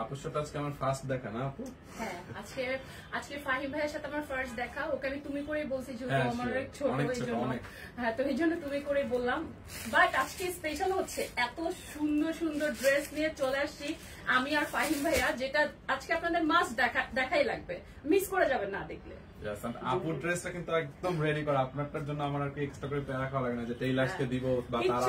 আপুর সাথে আজকে আমার ফার্স্ট দেখা না আপু? হ্যাঁ, আজকে ফাহিম ভাইয়ের সাথে আমার ফার্স্ট দেখা। ওকে আমি তুমি করে বলছি, যেহেতু আমার ছোট এই জন্য। হ্যাঁ, তো এই জন্য তুমি করে বললাম। বাট আজকে স্পেশাল হচ্ছে, এত সুন্দর সুন্দর ড্রেস নিয়ে চলে আসছি আমি আর ফাহিম ভাইয়া, যেটা আজকে আপনাদের মাস্ট দেখাই লাগবে, মিস করে যাবেন না দেখলে। আপুর ড্রেসটা কিন্তু একদম রেডি করা, আপনারটার জন্য আমার আর কি এক্সট্রা করে প্যারা খাওয়া লাগে না যে টেইলার্সকে দিব বা তারা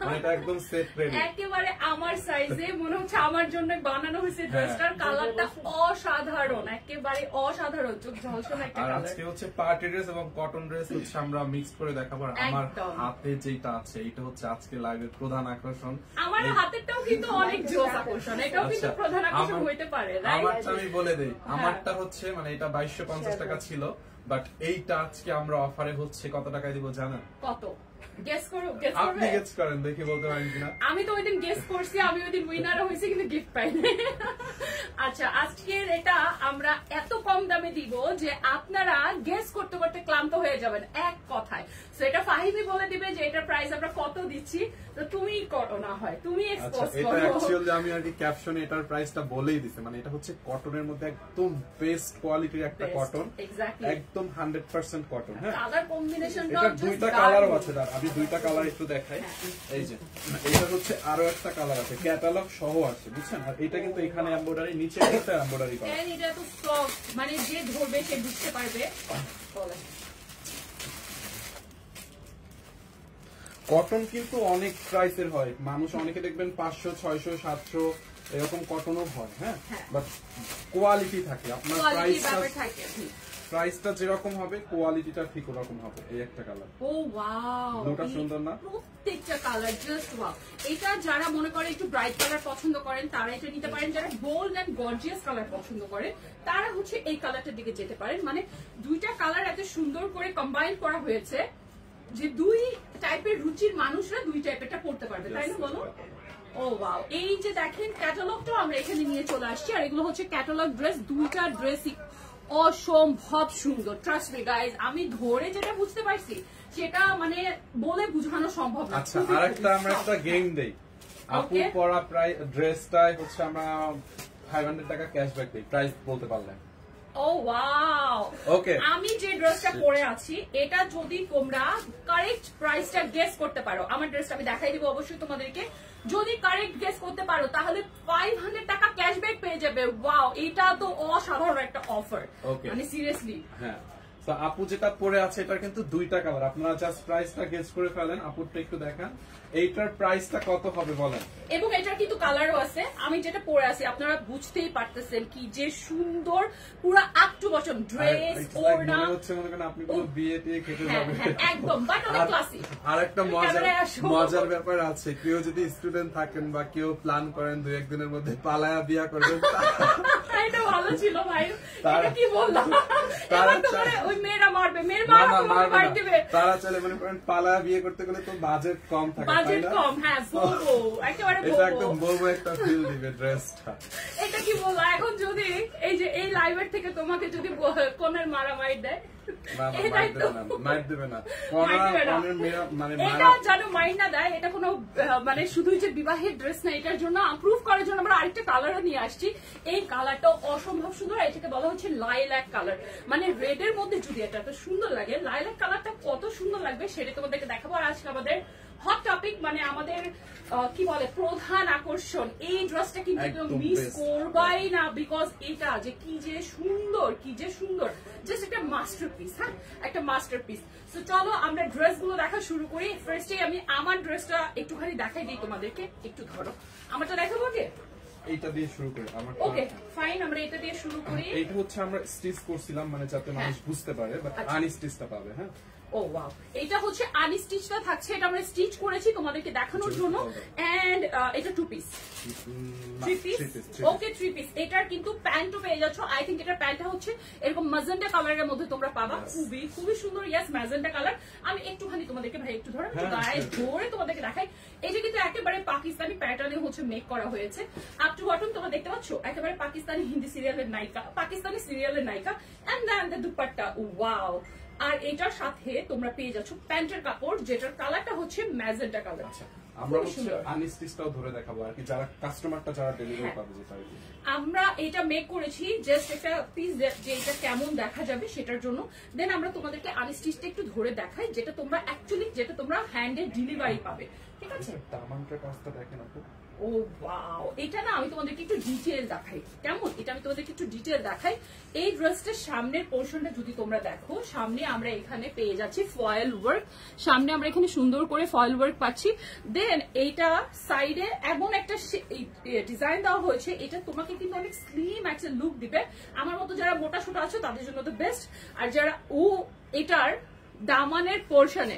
মানে এটা একদম সেট রেডি, একেবারে আমার সাইজে, মনে হচ্ছে আমার জন্য বানানো হয়েছে। ড্রেসটার কালারটা অসাধারণ, একেবারে অসাধারণ, চোখ ঝলসানো একটা কালার। আজকে হচ্ছে পার্টি ড্রেস এবং কটন ড্রেস হচ্ছে আমরা মিক্স করে দেখাবো। আমার হাতে যেটা আছে এটা হচ্ছে আজকে লাইভের প্রধান আকর্ষণ। আমার হাতেরটাও কিন্তু অনেক জোস আকর্ষণ, এটাও কিন্তু প্রধান আকর্ষণ হইতে পারে। আমারটা আমি বলে দেই, আমারটা হচ্ছে মানে এটা 2250 টাকা ছিল, বাট এইটা আজকে আমরা অফারে হচ্ছে কত টাকায় দিব জানেন? কত? গেস করো, আপনি গেস করেন, দেখি বলতে পারেন কিনা। আমি তো ওইদিন গেস করছি, আমি ওইদিন উইনারও হয়েছি কিন্তু গিফট পাইনি। আচ্ছা, আজকের এটা আমরা এত কম দামে দিব যে আপনারা গেস করতে করতে ক্লান্ত হয়ে যাবেন এক কথায়। সো এটা ফাহিমি বলে দিবে যে এটার প্রাইস আমরা কত দিচ্ছি, তো তুমি করো না হয়, তুমি এক্সপোজ করো। এটা অ্যাকচুয়ালি আমি আর কি ক্যাপশনে এটার প্রাইসটা বলেই দিছি, মানে এটা হচ্ছে কটনের মধ্যে একদম বেস্ট কোয়ালিটির একটা কটন, একদম 100% কটন। হ্যাঁ, কালার কম্বিনেশনটা এটা দুইটা কালারও আছে, আমি দুইটা কালার একটু দেখাই। এই যে এটা হচ্ছে আরো একটা কালার আছে, ক্যাটালগ সহ আছে, বুঝছেন? আর এটা কিন্তু এখানে এমব্রয়ডারি, নিচে একটা এমব্রয়ডারি করা। এন্ড এটা তো স্টক, মানে যে ধরবে সে বুঝতে পারবে। কটন কিন্তু অনেক প্রাইসের হয়, মানুষ অনেকে দেখবেন 500, 600, 700 এরকম কটনও হয়। হ্যাঁ, বাট কোয়ালিটি থাকে, আপনার প্রাইসটা যেরকম হবে কোয়ালিটিটা ঠিক ওরকম হবে। এই একটা কালার, ও ওয়াও, দুটো সুন্দর না? প্রত্যেকটা কালার জাস্ট ওয়াও। এটা যারা মনে করে একটু ব্রাইট কালার পছন্দ করেন তারা এটা নিতে পারেন, যারা বোল্ড এন্ড গর্জিয়াস কালার পছন্দ করেন তারা হচ্ছে এই কালারটার দিকে যেতে পারেন। মানে দুইটা কালার এত সুন্দর করে কম্বাইন করা হয়েছে যে দুই টাইপের রুচির মানুষরা দুই টাইপেরটা পড়তে পারবে, তাই না বলো? ও ওয়াও, এই যে দেখেন ক্যাটালগটাও আমরা এখানে নিয়ে চলে আসছি, আর এগুলো হচ্ছে ক্যাটালগ ড্রেস। দুইটা ড্রেসই অসম্ভব সুন্দর, ট্রাস্ট মি গাইজ। আমি ধরে যেটা বুঝতে পারছি সেটা মানে বলে বোঝানো সম্ভব না। আচ্ছা, আরেকটা আমরা একটা গেম দেই, আপু পরা প্রাইস ড্রেসটাই হচ্ছে আমরা 500 টাকা ক্যাশব্যাক দেই, প্রাইস বলতে পারলেন। ও ওয়াও, ওকে। আমি যে ড্রেসটা পরে আছি এটা যদি তোমরা কারেক্ট প্রাইসটা গেস করতে পারো, আমার ড্রেসটা আমি দেখাই দিব অবশ্যই তোমাদেরকে, যদি কারেক্ট গেস করতে পারো তাহলে 500 টাকা ক্যাশব্যাক পেয়ে যাবে। ওয়াও, এটা তো অসাধারণ একটা অফার, মানে সিরিয়াসলি। হ্যাঁ, তো আপু যেটা পরে আছে এটা কিন্তু দুইটা কালার, আপনারা জাস্ট প্রাইসটা গেস করে ফেলেন। আপুরটা একটু দেখান, এইটার প্রাইসটা কত হবে বলেন? এবং এটার কিন্তু কালারও আছে, আমি যেটা পরে আছি আপনারা বুঝতেই পারতেছেন কি যে সুন্দর, পুরো আপ টু বটম ড্রেস, ওড়না, মনে হচ্ছে মনে করেন আপনি কোনো বিয়ে দিয়ে খেতে যাবেন একদম, বাট অনেক ক্লাসি। আরেকটা মজার ব্যাপার আছে, কেউ যদি স্টুডেন্ট থাকেন বা কেউ প্ল্যান করেন 2-1 দিনের মধ্যে পালায়া বিয়া করবেন, এটা ভালো ছিল ভাই, এটা কি বললাম, তারা ওই মেয়েরা মারবে, মেয়ের মা মার দিবে, তারা চলে মনে করেন পালায়া বিয়ে করতে গেলে তো বাজেট কম থাকে, বাজেট কম। হ্যাঁ, বোবো, একেবারে বোবো, এটা একদম বোবো একটা ফিল দিবে ড্রেসটা। এটা কি বললা, এখন যদি এই যে এই লাইভের থেকে তোমাকে যদি কোনের মারামারি দেয়, মানে শুধুই যে বিবাহের ড্রেস না, এটার জন্য প্রুফ করার জন্য আমরা আরেকটা কালারও নিয়ে আসছি। এই কালারটা অসম্ভব সুন্দর, এটাকে বলা হচ্ছে লাইল্যাক কালার। মানে রেড এর মধ্যে যদি এটা এত সুন্দর লাগে, লাইল্যাক কালারটা কত সুন্দর লাগবে সেটা তোমাদেরকে দেখাবো। আর আজকে আমাদের হট টপিক, মানে আমাদের কি বলে প্রধান আকর্ষণ, এই ড্রেসটা কিন্তু মিস করবাই না, বিকজ এটা যে কি যে সুন্দর, কি যে সুন্দর, জাস্ট একটা মাস্টারপিস। হ্যাঁ, একটা মাস্টারপিস। তো চলো আমরা ড্রেস গুলো দেখা শুরু করি। ফার্স্টে আমি আমার ড্রেসটা একটুখানি দেখাই দিই তোমাদেরকে, একটু ধরো, আমারটা দেখাবো কে? এইটা দিয়ে শুরু করি। ওকে ফাইন, আমরা এটা দিয়ে শুরু করি। এইটা হচ্ছে আমরা স্টিচ করছিলাম, মানে যাতে মানুষ বুঝতে পারে, বাট আনস্টিচটা পাবে। হ্যাঁ, ও ওয়াও, এটা হচ্ছে আনস্টিচটা থাকছে, এটা আমরা স্টিচ করেছি তোমাদেরকে দেখানোর জন্য। এন্ড এটা 2 পিস, 3 পিস, ওকে 3 পিস। এটার কিন্তু প্যান্টও পেয়ে যাচ্ছ, আই থিংক এটার প্যান্টটা হচ্ছে এরকম ম্যাজেন্টা কালারের মধ্যে তোমরা পাবা, খুবই খুবই সুন্দর। Yes, magenta colour. আমি একটুখানি তোমাদেরকে ভাই একটু ধরো, গায়ে ধরে তোমাদেরকে দেখাই। এই যে কিন্তু একেবারে পাকিস্তানি প্যাটার্নে হচ্ছে মেক করা হয়েছে, আপ টু বটম তোমরা দেখতে পাচ্ছ, একেবারে পাকিস্তানি হিন্দি সিরিয়ালের নায়িকা, পাকিস্তানি সিরিয়ালের নায়িকা। And then the dupatta, wow. আর এটার সাথে তোমরা পেয়ে যাচ্ছ প্যান্টের কাপড়, যেটার কালারটা হচ্ছে ম্যাজেন্টা কালার। আমরা হচ্ছে আনস্টিচটাও ধরে দেখাবো আর কি, যারা কাস্টমারটা যারা ডেলিভারি পাবে যেটা আমরা এটা মেক করেছি জাস্ট একটা পিস যে এটা কেমন দেখা যাবে সেটার জন্য। দেন আমরা তোমাদেরকে আনস্টিচটা একটু ধরে দেখাই, যেটা তোমরা অ্যাকচুয়ালি যেটা তোমরা হ্যান্ডে ডেলিভারি পাবে, ঠিক আছে? দামানটার কাজটা দেখেন আপু। ও ওয়াও, এটা না আমি তোমাদেরকে একটু ডিটেইল দেখাই, কেমন? এটা আমি তোমাদেরকে একটু ডিটেইল দেখাই। এই ড্রেসটার সামনের পোর্শনটা যদি তোমরা দেখো, সামনে আমরা এখানে পেয়ে যাচ্ছি ফয়েল ওয়ার্ক, সামনে আমরা এখানে সুন্দর করে ফয়েল ওয়ার্ক পাচ্ছি। দেন এইটা সাইডে এমন একটা ডিজাইন দেওয়া হয়েছে, এটা তোমাকে কিন্তু অনেক স্লিম একটা লুক দিবে। আমার মতো যারা মোটা সোটা আছে তাদের জন্য তো বেস্ট। আর যারা এটার দামানের পোর্শনে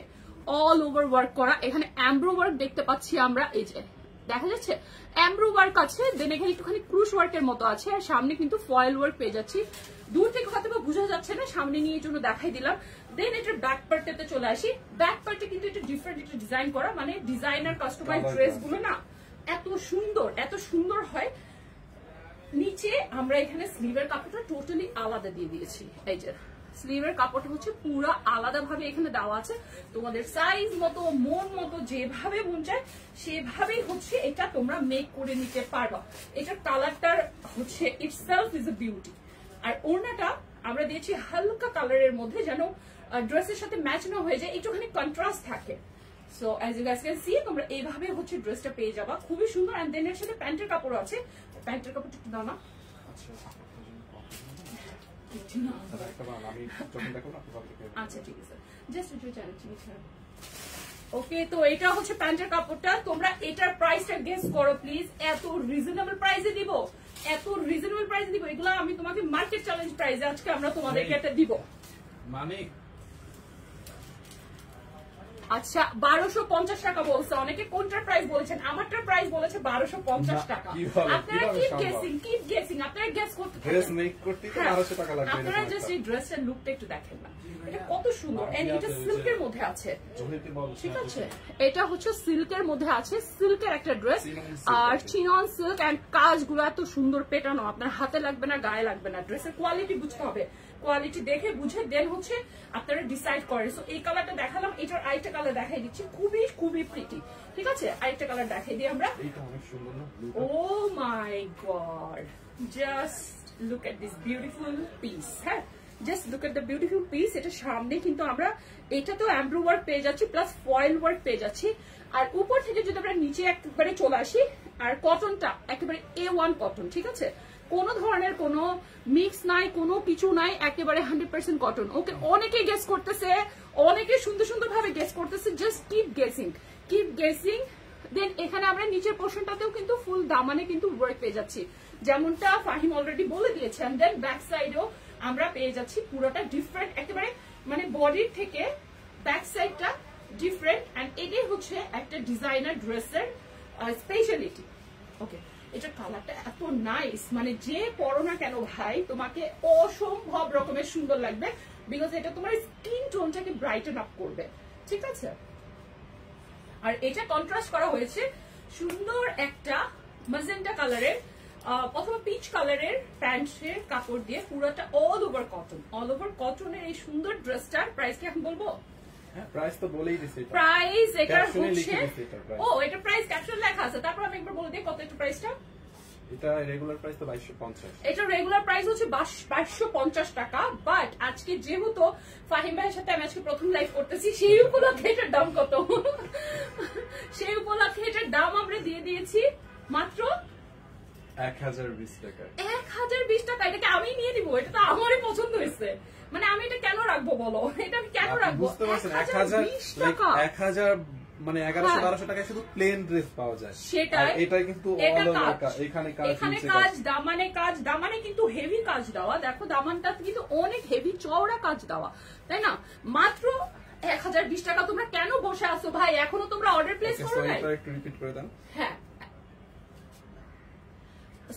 অল ওভার ওয়ার্ক করা, এখানে এমব্রো ওয়ার্ক দেখতে পাচ্ছি আমরা, এই যে দেখা যাচ্ছে এমব্রো ওয়ার্ক আছে, দেন এখানে একটুখানি ক্রুশ ওয়ার্কের মতো আছে, আর সামনে কিন্তু ফয়েল ওয়ার্ক পেয়ে যাচ্ছি। দূর থেকে হয়তো বা বোঝা যাচ্ছে না, সামনে নিয়ে এই জন্য দেখাই দিলাম। দেন এটার ব্যাক পার্টে চলে আসি। ব্যাক পার্টে কিন্তু এটা ডিফারেন্ট একটা ডিজাইন করা, মানে ডিজাইনার কাস্টমাইজ ড্রেস গুলো না এত সুন্দর হয়। নিচে আমরা এখানে স্লিভের কাপড়টা টোটালি আলাদা দিয়ে দিয়েছি, এই যে স্লিভের কাপড়টা হচ্ছে পুরো আলাদা ভাবে এখানে দেওয়া আছে। তোমাদের সাইজ মতো মন মতো যেভাবে মন চায় সেভাবেই হচ্ছে এটা তোমরা মেক করে নিতে পারবা। এটার কালারটার হচ্ছে ইটসেলফ ইজ এ বিউটি। আর ওড়নাটা আমরা দিয়েছি হালকা কালারের মধ্যে, যেন ড্রেসের সাথে ম্যাচ না হয়ে যায়, একটুখানি কন্ট্রাস্ট থাকে। So as you guys can see, তোমরা এইভাবে হচ্ছে ড্রেসটা পেয়ে যাবা, খুবই সুন্দর। এন্ড দেন এর সাথে প্যান্টের কাপড় আছে, প্যান্টের কাপড়টা একটু দাও না। আচ্ছা ঠিক আছে, জাস্ট ওকে। তো এটা হচ্ছে প্যান্টের কাপড়টা, তোমরা এটার প্রাইসটা গেস করো প্লিজ। এত রিজনেবল প্রাইসে দিব, এগুলো আমি তোমাকে মার্কেট চ্যালেঞ্জ প্রাইসে আজকে আমরা তোমাদেরকে এটা দিব। মানে আচ্ছা 1250 টাকা বলছে অনেকে, কোনটার প্রাইস বলেছেন? আমারটার প্রাইস বলেছে 1250 টাকা। আপনারা কিপ গেসিং, আপনারা গেস করতে থাকেন। ড্রেস মেক করতে তো 1200 টাকা লাগবে। আপনারা জাস্ট এই ড্রেসের লুকটা একটু দেখেন না, এটা কত সুন্দর। এন্ড এটা সিল্কের মধ্যে আছে, ঠিক আছে? এটা হচ্ছে সিল্কের মধ্যে আছে, সিল্কের একটা ড্রেস, আর চিনন সিল্ক। এন্ড কাজগুলো এত সুন্দর পেটানো, আপনার হাতে লাগবে না, গায়ে লাগবে না। ড্রেসের কোয়ালিটি বুঝতে হবে, কোয়ালিটি দেখে বুঝে দেন হচ্ছে আপনারা ডিসাইড করেন। সো এই কালারটা দেখালাম, এটার আরেকটা কালার দেখাই দিচ্ছি, খুবই প্রিটি, ঠিক আছে? আরেকটা কালার দেখাই দিই আমরা। এটা অনেক সুন্দর না? Oh my god, just look at this beautiful piece. হ্যাঁ, just look at the beautiful piece. এটা সামনে কিন্তু আমরা এটা তো এমব্রো ওয়ার্ক পেয়ে যাচ্ছি, প্লাস ফয়েল ওয়ার্ক পেয়ে যাচ্ছি। আর উপর থেকে যদি আমরা নিচে একেবারে চলে আসি, আর কটনটা একেবারে A1 কটন, ঠিক আছে? কোনো ধরনের কোনো মিক্স নাই, কোনো কিছু নাই, একেবারে 100% কটন। ওকে, অনেকে গেস করতেছে, অনেকে সুন্দর ভাবে গেস করতেছে, জাস্ট কিপ গেসিং। দেন এখানে আমরা নিচের পোর্শনটাতেও কিন্তু ফুল দামানে কিন্তু ওয়ার্ক পেয়ে যাচ্ছি, যেমনটা ফাহিম অলরেডি বলে দিয়েছেন। দেন ব্যাক সাইডেও আমরা পেয়ে যাচ্ছি পুরোটা ডিফারেন্ট, একেবারে মানে বডির থেকে ব্যাক সাইডটা ডিফারেন্ট। এন্ড এটাই হচ্ছে একটা ডিজাইনার ড্রেসের স্পেশালিটি। ওকে, এটা কালারটা এত নাইস, মানে যে পরো না কেন ভাই তোমাকে অসম্ভব রকমের সুন্দর লাগবে, বিকজ এটা তোমার স্কিন টোনটাকে ব্রাইটেন আপ করবে, ঠিক আছে? আর এটা কন্ট্রাস্ট করা হয়েছে সুন্দর একটা ম্যাজেন্টা কালারের অথবা পিচ কালারের প্যান্টের কাপড় দিয়ে, পুরোটা অল ওভার কটনের এই সুন্দর ড্রেসটার প্রাইস কি এখন বলবো? প্রাইস তো বলেই দিছি, প্রাইস এটা হচ্ছে, ও এটা প্রাইস ক্যাপশন লেখা আছে, তারপর আমি একবার বলে দিই কত এটা প্রাইসটা। এটা রেগুলার প্রাইস তো 2250। এটা রেগুলার প্রাইস হচ্ছে 2250 টাকা। বাট আজকে যেহেতু ফাহিম ভাইয়ের সাথে আমি আজকে প্রথম লাইভ করতেছি, সেই উপলক্ষে এটার দাম কত? সেই উপলক্ষে এটার দাম আমরা দিয়ে দিয়েছি মাত্র 1020 টাকা। 1020 টাকা। এটাকে আমি নিয়ে দিব, এটা তো আমারই পছন্দ হয়েছে। মানে আমি এটা কেন রাখবো বলো? এটা আমি কেন রাখবো? বুঝতে পারছেন, 1000 মানে 1100-1200 টাকায় শুধু প্লেন ড্রেস পাওয়া যায়। সেটাই, এটা কিন্তু অল ওভার কাজ, এখানে কাজ, দামানে কিন্তু হেভি কাজ দেওয়া। দেখো দামানটা কিন্তু অনেক হেভি চওড়া কাজ দেওয়া, তাই না? মাত্র 1020 টাকা। তোমরা কেন বসে আছো ভাই? এখনো তোমরা অর্ডার প্লেস করো নাই? একটু রিপিট করে দেন। হ্যাঁ,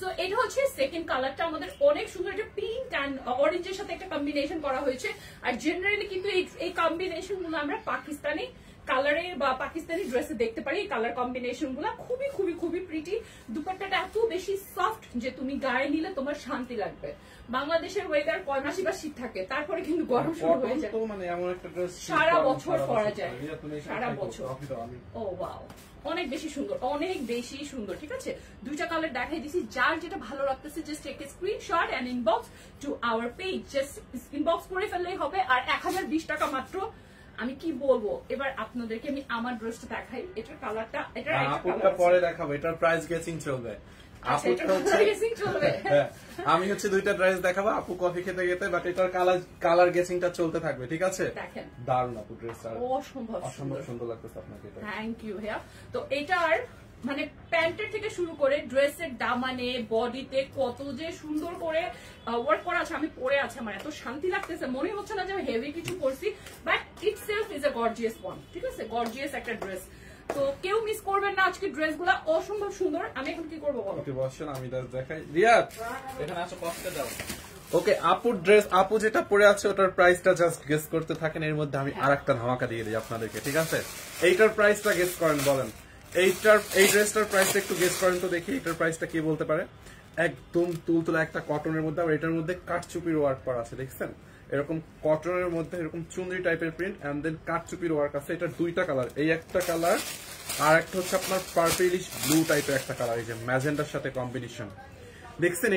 সো এটা হচ্ছে সেকেন্ড কালারটা, আমাদের অনেক সুন্দর একটা পিঙ্ক অ্যান্ড অরেঞ্জের সাথে একটা কম্বিনেশন করা হয়েছে। আর জেনারেলি কিন্তু এই কম্বিনেশন গুলো আমরা পাকিস্তানি কালারে বা পাকিস্তানি ড্রেসে দেখতে পারি। কালার কম্বিনেশন গুলো খুবই প্রিটি। দুপাট্টাটা এত বেশি সফট যে তুমি গায়ে নিলে তোমার শান্তি লাগবে। বাংলাদেশের ওয়েদার 6 মাসই বা শীত থাকে, তারপরে কিন্তু গরম শুরু হয়ে যায়। মানে এমন একটা ড্রেস সারা বছর পরা যায়, সারা বছর। ও ওয়াও, অনেক বেশি সুন্দর, অনেক বেশি সুন্দর। ঠিক আছে, দুইটা কালার দেখাই দিছি, যার যেটা ভালো লাগতেছে just take a screenshot and inbox to our page, just inbox করে ফেললেই হবে। আর 1020 টাকা মাত্র। আমি কি বলবো, এবার আপনাদেরকে আমি আমার ড্রেসটা দেখাই। এটার কালারটা, এটার আপুটা পরে দেখাবো, এটার প্রাইস গেসিং চলবে। আমি হচ্ছে দুইটা ড্রেস দেখাবো, আপু কফি খেতে খেতে, বাট এটার কালার গেসিংটা চলতে থাকবে। ঠিক আছে, দারুণ আপু ড্রেসটা, অসম্ভব সুন্দর লাগতেছে আপনাকে। থ্যাংক ইউ ভাইয়া। তো এটার মানে প্যান্টের থেকে শুরু করে ড্রেসের দামানে বডিতে কত যে সুন্দর করে ওয়ার্ক করা আছে। আমি পরে আছে, আমার এত শান্তি লাগতেছে, মনে হচ্ছে না যে আমি হেভি কিছু করছি, but itself is a gorgeous one. ঠিক আছে, গর্জিয়াস একটা ড্রেস। তো কেউ মিস করবেন না, আজকে ড্রেসগুলো অসম্ভব সুন্দর। আমি এখন কি করবো বলো? বসেন, আমি দেখাই। রিয়াদ এখানে আসো, কষ্টে দাও। ওকে, আপুর ড্রেস, আপু যেটা পরে আছে ওটার প্রাইসটা জাস্ট গেস করতে থাকেন, এর মধ্যে আমি আরেকটা ধামাকা দিয়ে দিই আপনাদেরকে। ঠিক আছে, এইটার প্রাইসটা গেস করেন, বলেন এই ড্রেসটার প্রাইসটা একটু গেস করেন তো দেখি, এটার প্রাইসটা কি বলতে পারে। একদম তুলতুলা একটা কটনের মধ্যে, আর এটার মধ্যে কাঠচুপির ওয়ার্ক করা আছে, দেখছেন? এরকম কটনের মধ্যে এরকম চুনরি টাইপের প্রিন্ট এন্ড দেন কাঠচুপির ওয়ার্ক আছে। এটা দুইটা কালার, এই একটা কালার আর একটা হচ্ছে আপনার পার্পলিশ ব্লু টাইপের একটা কালার, এই যে ম্যাজেন্ডার সাথে কম্বিনেশন, দেখছেন?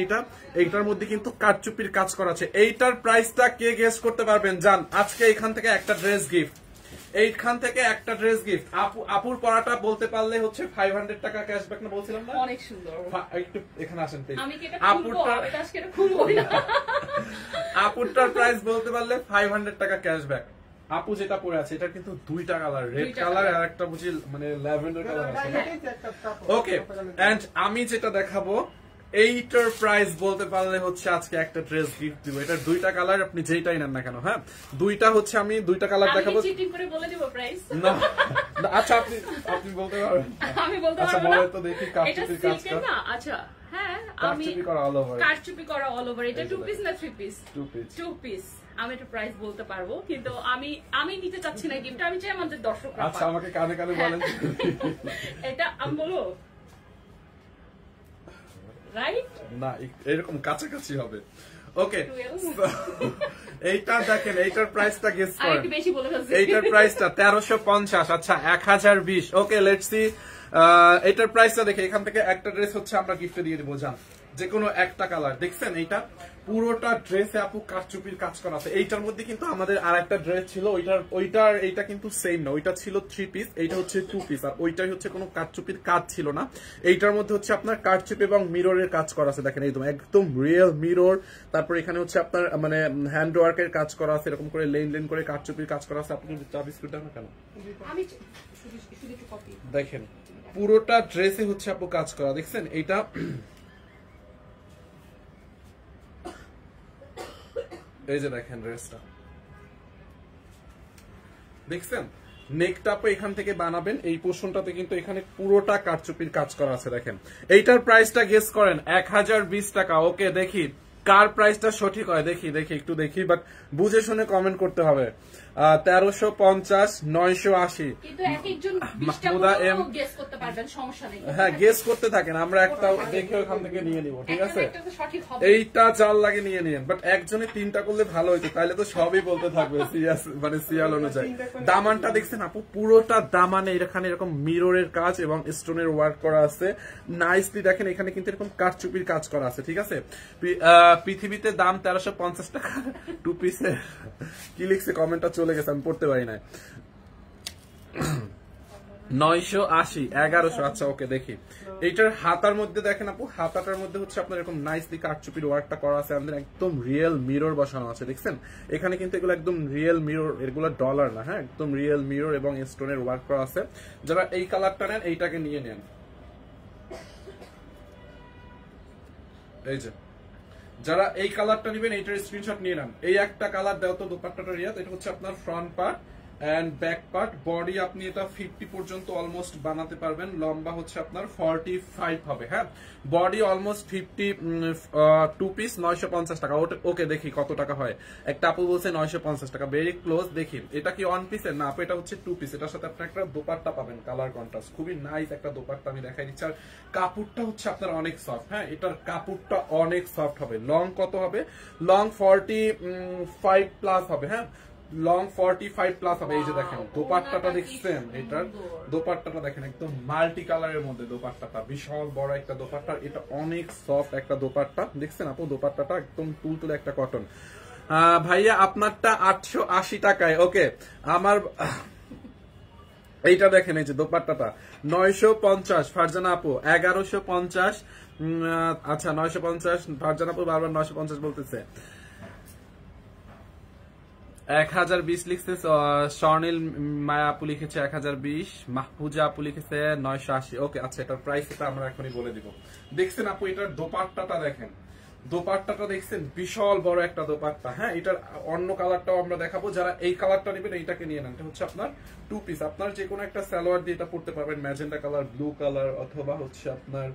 এইটার মধ্যে কিন্তু কাঠচুপির কাজ করা আছে। এইটার প্রাইসটা কে গেস করতে পারবেন? জান, আজকে এখান থেকে একটা ড্রেস গিফট, এইখান থেকে একটা ড্রেস গিফট। আপুর পড়াটা বলতে পারলে হচ্ছে 500 টাকা ক্যাশব্যাক না বলছিলাম না? অনেক সুন্দর। একটু এখানে আসেন প্লিজ। আমি কি এটা খুলবো? এটা আজকে খুলবো না। আপুরটার প্রাইস বলতে পারলে 500 টাকা ক্যাশব্যাক। আপু যেটা পরে আছে এটা কিন্তু দুইটা কালার, রেড কালার আর একটা বুঝি মানে ল্যাভেন্ডার কালার আছে। ওকে, এন্ড আমি যেটা দেখাবো এইটার প্রাইস বলতে পারলে হচ্ছে আজকে একটা ড্রেস গিফট দিব। এটার দুইটা কালার, আপনি যেটাই নেন না কেন। হ্যাঁ, দুইটা হচ্ছে, আমি দুইটা কালার দেখাবো। আমি চিটিং করে বলে দিব প্রাইস না, আচ্ছা আপনি বলতে পারবেন? আমি বলতে পারবো না। আচ্ছা বলে তো দেখি, কাটচুপি কাজটা না। আচ্ছা হ্যাঁ, আমি কাটচুপি করা অল ওভার। এটা 2 পিস না 3 পিস? 2 পিস। আমি একটা প্রাইস বলতে পারবো, কিন্তু আমি নিতে চাচ্ছি না গিফট, আমি চাই আমাদের দর্শকরা। আচ্ছা আমাকে কানে কানে বলেন। এটা আমি বলবো রাইট না, এরকম কাছাকাছি হবে। ওকে, এইটা দেখেন, এইটার প্রাইসটা গেস করেন। এইটার প্রাইসটা 1350। আচ্ছা 1020। ওকে, লেটস সি। এইটার প্রাইসটা দেখে এখান থেকে একটা ড্রেস হচ্ছে আমরা গিফটে দিয়ে দিব, জান, যে কোনো একটা কালার। দেখছেন এইটা পুরোটা ড্রেসে আপু কাঠচুপির কাজ করা আছে। এইটার মধ্যে কিন্তু আমাদের আর একটা ড্রেস ছিল, এইটা কিন্তু সেম না, ওইটা ছিল 3 পিস, এইটা হচ্ছে 2 পিস, আর ওইটাই হচ্ছে কোনো কাঠচুপির কাজ ছিল না। এইটার মধ্যে হচ্ছে আপনার কাঠচুপি এবং মিররের কাজ করা আছে, দেখেন একদম রিয়েল মিরর। তারপর এখানে হচ্ছে আপনার মানে হ্যান্ড ওয়ার্কের কাজ করা আছে, এরকম করে লেন লেন করে কাঠচুপির কাজ করা আছে। আপনি চা বিস্কুট দেন না কেন? দেখেন পুরোটা ড্রেসে হচ্ছে আপু কাজ করা, দেখছেন? এইটা এই যে দেখেন ড্রেসটা, দেখছেন? নেকটা আপু এখান থেকে বানাবেন, এই পোর্শনটাতে কিন্তু এখানে পুরোটা কাঠচুপির কাজ করা আছে। দেখেন এইটার প্রাইসটা গেস করেন, 1020 টাকা। ওকে, দেখি কার প্রাইসটা সঠিক হয়, দেখি একটু দেখি, বাট বুঝে শুনে কমেন্ট করতে হবে। 1350, 980। হ্যাঁ, গেস করতে থাকেন, আমরা একটা দেখে ওখান থেকে নিয়ে নিব। ঠিক আছে, এইটা চাল লাগে নিয়ে নিয়েন, বাট একজনে 3টা করলে ভালো হইতো, তাহলে তো সবই বলতে থাকবে মানে সিরিয়াল অনুযায়ী। দামানটা দেখছেন আপু, পুরোটা দামানে এখানে এরকম মিররের কাজ এবং স্টোনের ওয়ার্ক করা আছে নাইসলি। দেখেন এখানে কিন্তু এরকম কাঠচুপির কাজ করা আছে। ঠিক আছে, পৃথিবীতে দাম 1350 টাকা 2 পিসে। কি লিখছে কমেন্টটা চলে গেছে, আমি পড়তে পারি না। 980, 1100। আচ্ছা ওকে, দেখি এইটার হাতার মধ্যে দেখেন আপু, হাতাটার মধ্যে হচ্ছে আপনার এরকম নাইসলি কাঠচুপির ওয়ার্কটা করা আছে, আমাদের একদম রিয়েল মিরর বসানো আছে। দেখছেন এখানে কিন্তু এগুলো একদম রিয়েল মিরর, এগুলো ডলার না। হ্যাঁ, একদম রিয়েল মিরর এবং স্টোনের ওয়ার্ক করা আছে। যারা এই কালারটা নেন এইটাকে নিয়ে নেন। এই যে যারা এই কালারটা নেবেন এইটার স্ক্রিনশট নিয়ে নেন। এই একটা কালার দাও তো দোপাট্টাটা রিয়াদ। এটা হচ্ছে আপনার front part and back part. Body আপনি এটা 50 পর্যন্ত অলমোস্ট বানাতে পারবেন। লম্বা হচ্ছে আপনার 45 হবে। হ্যাঁ, বডি অলমোস্ট 50। 2 পিস 950 টাকা। ওকে, দেখি কত টাকা হয়। একটা আপু বলছে 950 টাকা, ভেরি ক্লোজ। দেখি এটা কি 1 পিসের না আপু, এটা হচ্ছে 2 পিস। এটার সাথে আপনি একটা দোপাট্টা পাবেন, কালার কন্ট্রাস্ট, খুবই নাইস একটা দোপাট্টা আমি দেখাই দিচ্ছি। আর কাপড়টা হচ্ছে আপনার অনেক সফট। হ্যাঁ, এটার কাপড়টা অনেক সফট হবে। লং কত হবে? লং 45 প্লাস হবে। হ্যাঁ, লং 45 প্লাস হবে। এই যে দেখেন দোপাট্টাটা দেখছেন, এটার দোপাট্টাটা দেখেন একদম মাল্টি কালারের মধ্যে দোপাট্টাটা, বিশাল বড় একটা দোপাট্টা, এটা অনেক সফট একটা দোপাট্টা দেখছেন আপু, দোপাট্টাটা একদম তুলতুলে একটা কটন। ভাইয়া আপনারটা 880 টাকায়। ওকে, আমার এইটা দেখেন, এই যে দোপাট্টাটা 950 ফারজানা আপু, 1150। আচ্ছা 950 ফারজানা আপু বারবার 950 বলতেছে। 1020 লিখছে স্বর্ণিল মায়া আপু, লিখেছে 1020। মাহফুজা আপু লিখেছে 980। ওকে, আচ্ছা এটার প্রাইস এটা আমরা এখনই বলে দিব। দেখছেন আপু এটার দোপাট্টাটা দেখেন, দোপাট্টাটা দেখছেন বিশাল বড় একটা দোপাট্টা। হ্যাঁ, এটার অন্য কালারটাও আমরা দেখাবো। যারা এই কালারটা নেবেন এইটাকে নিয়ে নেন, এটা হচ্ছে আপনার 2 পিস। আপনার যে কোনো একটা সালোয়ার দিয়ে এটা পড়তে পারবেন, ম্যাজেন্টা কালার, ব্লু কালার, অথবা হচ্ছে আপনার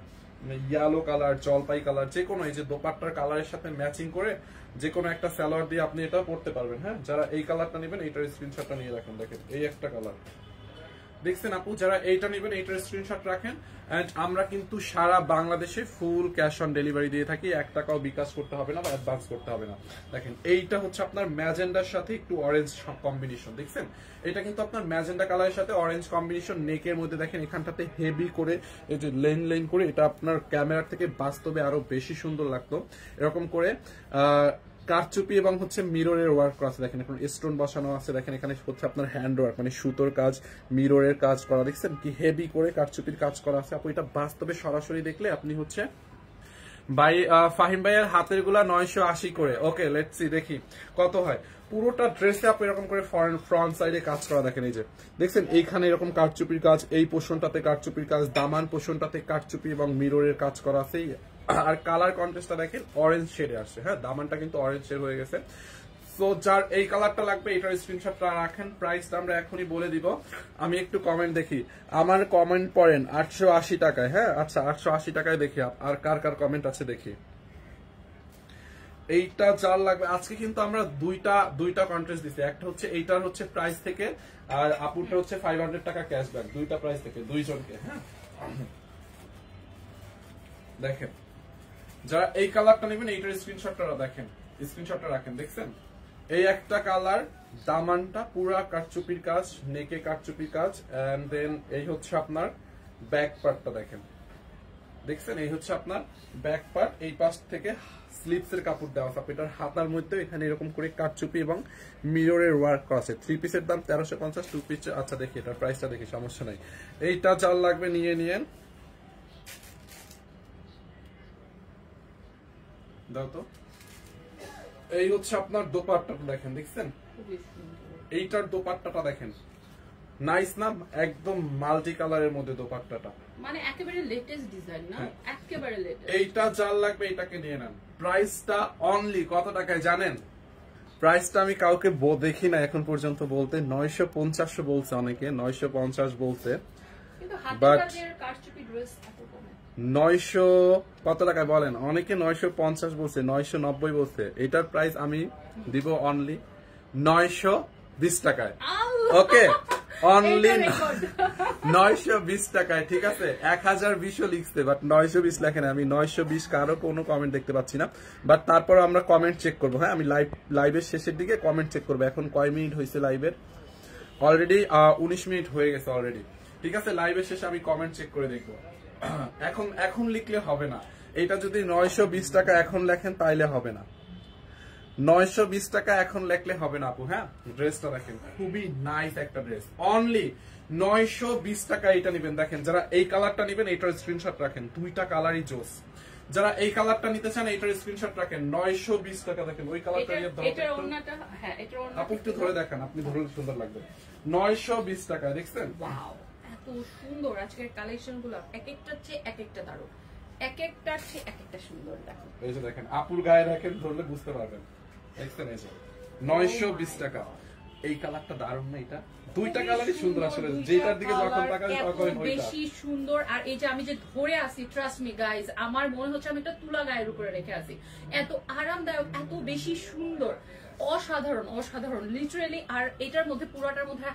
ইয়েলো কালার, জলপাই কালার, যে কোনো এই যে দোপাট্টার কালারের সাথে ম্যাচিং করে যে কোনো একটা সালোয়ার দিয়ে আপনি এটা পড়তে পারবেন। হ্যাঁ, যারা এই কালারটা নেবেন এইটার স্ক্রিনশটটা নিয়ে রাখেন। দেখেন এই একটা কালার দেখছেন আপু, যারা এইটা নেবেন এইটার স্ক্রিনশট রাখেন। এন্ড আমরা কিন্তু সারা বাংলাদেশে ফুল ক্যাশ অন ডেলিভারি দিয়ে থাকি, 1 টাকাও বিকাশ করতে হবে না বা অ্যাডভান্স করতে হবে না। দেখেন এইটা হচ্ছে আপনার ম্যাজেন্ডার সাথে একটু অরেঞ্জ কম্বিনেশন, দেখছেন এটা কিন্তু আপনার ম্যাজেন্ডা কালারের সাথে অরেঞ্জ কম্বিনেশন। নেকের মধ্যে দেখেন এখানটাতে হেভি করে এই যে লেন লেন করে, এটা আপনার ক্যামেরার থেকে বাস্তবে আরো বেশি সুন্দর লাগতো। এরকম করে কারচুপি এবং হচ্ছে মিররের ওয়ার্ক করা আছে, দেখেন এখন স্টোন বসানো আছে। দেখেন এখানে হচ্ছে আপনার হ্যান্ড ওয়ার্ক, মানে সুতোর কাজ, মিররের কাজ করা, দেখছেন কি হেভি করে কারচুপির কাজ করা আছে। আপু এটা বাস্তবে সরাসরি দেখলে আপনি হচ্ছে ফাহিম ভাইয়ের হাতের গুলা 980 করে। ওকে, লেটস সি দেখি কত হয়। পুরোটা ড্রেসে আপনি এরকম করে ফ্রন্ট সাইডে কাজ করা দেখেন, এই যে দেখছেন এইখানে এরকম কারচুপির কাজ, এই পোর্শনটাতে কারচুপির কাজ, দামান পোর্শনটাতে কারচুপি এবং মিররের কাজ করা আছে। আর কালার কন্ট্রাস্টটা দেখেন অরেঞ্জ শেডে আসছে। হ্যাঁ, দামানটা কিন্তু অরেঞ্জ শেড হয়ে গেছে। সো যার এই কালারটা লাগবে এটার স্ক্রিনশটটা রাখেন। প্রাইসটা আমরা এখনই বলে দিব। আমি একটু কমেন্ট দেখি, আমার কমেন্ট পড়েন 880 টাকায়। হ্যাঁ, আচ্ছা 880 টাকায় দেখি আর কার কার কমেন্ট আছে দেখি। এইটা যার লাগবে, আজকে কিন্তু আমরা দুইটা কন্টেস্ট দিছি। একটা হচ্ছে এইটার হচ্ছে প্রাইস থেকে, আর আপুরটা হচ্ছে 500 টাকা ক্যাশব্যাক, দুইটা প্রাইস থেকে দুইজনকে। হ্যাঁ, দেখেন যারা এই কালারটা নেবেন এইটার স্ক্রিনশটটা দেখেন, স্ক্রিনশটটা রাখেন। দেখছেন এই একটা কালার, দামানটা পুরা কারচুপির কাজ, নেকে কারচুপির কাজ, এন্ড দেন এই হচ্ছে আপনার ব্যাক পার্টটা দেখেন, দেখছেন এই হচ্ছে আপনার ব্যাক পার্ট। এই পাশ থেকে স্লিপস এর কাপড় দেওয়া আছে, এটার হাতার মধ্যে এখানে এরকম করে কারচুপি এবং মিররের ওয়ার্ক করা আছে। 3 পিসের দাম 1350, 2 পিস। আচ্ছা দেখি এটার প্রাইসটা দেখি, সমস্যা নাই। এইটা যার লাগবে নিয়ে নিয়েন, দাও তো। এই হচ্ছে আপনার দোপাট্টাটা দেখেন, দেখছেন এইটার দোপাট্টাটা দেখেন, নাইস না? একদম মাল্টি কালারের মধ্যে দোপাট্টাটা, মানে একেবারে লেটেস্ট ডিজাইন না, একেবারে লেটেস্ট। এইটা যার লাগবে এটাকে নিয়ে নেন। প্রাইসটা অনলি কত টাকায় জানেন? প্রাইসটা আমি কাউকে দেখি না এখন পর্যন্ত বলতে, 950 বলছে অনেকে, 950 বলছে, বাট 900 কত টাকায় বলেন? অনেকে 950 বলছে, 990 বলছে। এটার প্রাইস আমি দিব অনলি 920 টাকায়। ওকে, অনলি 920 টাকায়, ঠিক আছে? 1020 লিখছে, বাট 920 লেখেন। আমি 920 কারো কোনো কমেন্ট দেখতে পাচ্ছি না, বাট তারপর আমরা কমেন্ট চেক করবো। হ্যাঁ, আমি লাইভের শেষের দিকে কমেন্ট চেক করবো। এখন কয় মিনিট হয়েছে লাইভের? অলরেডি 19 মিনিট হয়ে গেছে অলরেডি, ঠিক আছে? লাইভের শেষে আমি কমেন্ট চেক করে দেখবো। এখন লিখলে হবে না, এটা যদি 920 টাকা এখন লেখেন তাইলে হবে না। 920 টাকা এখন লেখলে হবে না আপু। হ্যাঁ, ড্রেসটা দেখেন খুবই নাইস একটা ড্রেস, অনলি 920 টাকা এটা নেবেন। দেখেন যারা এই কালারটা নেবেন এইটার স্ক্রিনশট রাখেন, দুইটা কালারই জোস। যারা এই কালারটা নিতে চান এইটার স্ক্রিনশট রাখেন, 920 টাকা। দেখেন ওই কালারটা আপু একটু ধরে দেখান, আপনি ধরলে সুন্দর লাগবে। 920 টাকা, দেখছেন? এত সুন্দর আজকের কালেকশন গুলো, এক একটা চেয়ে এক একটা দারুণ, এক একটার চেয়ে এক একটা সুন্দর। দেখেন এই যে দেখেন, আপুর গায়ে রাখেন, ধরলে বুঝতে পারবেন। দেখছেন এই যে 920 টাকা। এই কালারটা দারুণ না? এটা দুইটা কালারই সুন্দর আসলে, যেটার দিকে যখন তাকান তখন ওইটা বেশি সুন্দর। আর এই যে আমি যে ধরে আছি, ট্রাস্ট মি গাইজ, আমার মনে হচ্ছে আমি একটা তুলা গায়ের উপরে রেখে আছি, এত আরামদায়ক, এত বেশি সুন্দর, অসাধারণ অসাধারণ লিটারেলি। আর এটার মধ্যে পুরোটার মধ্যে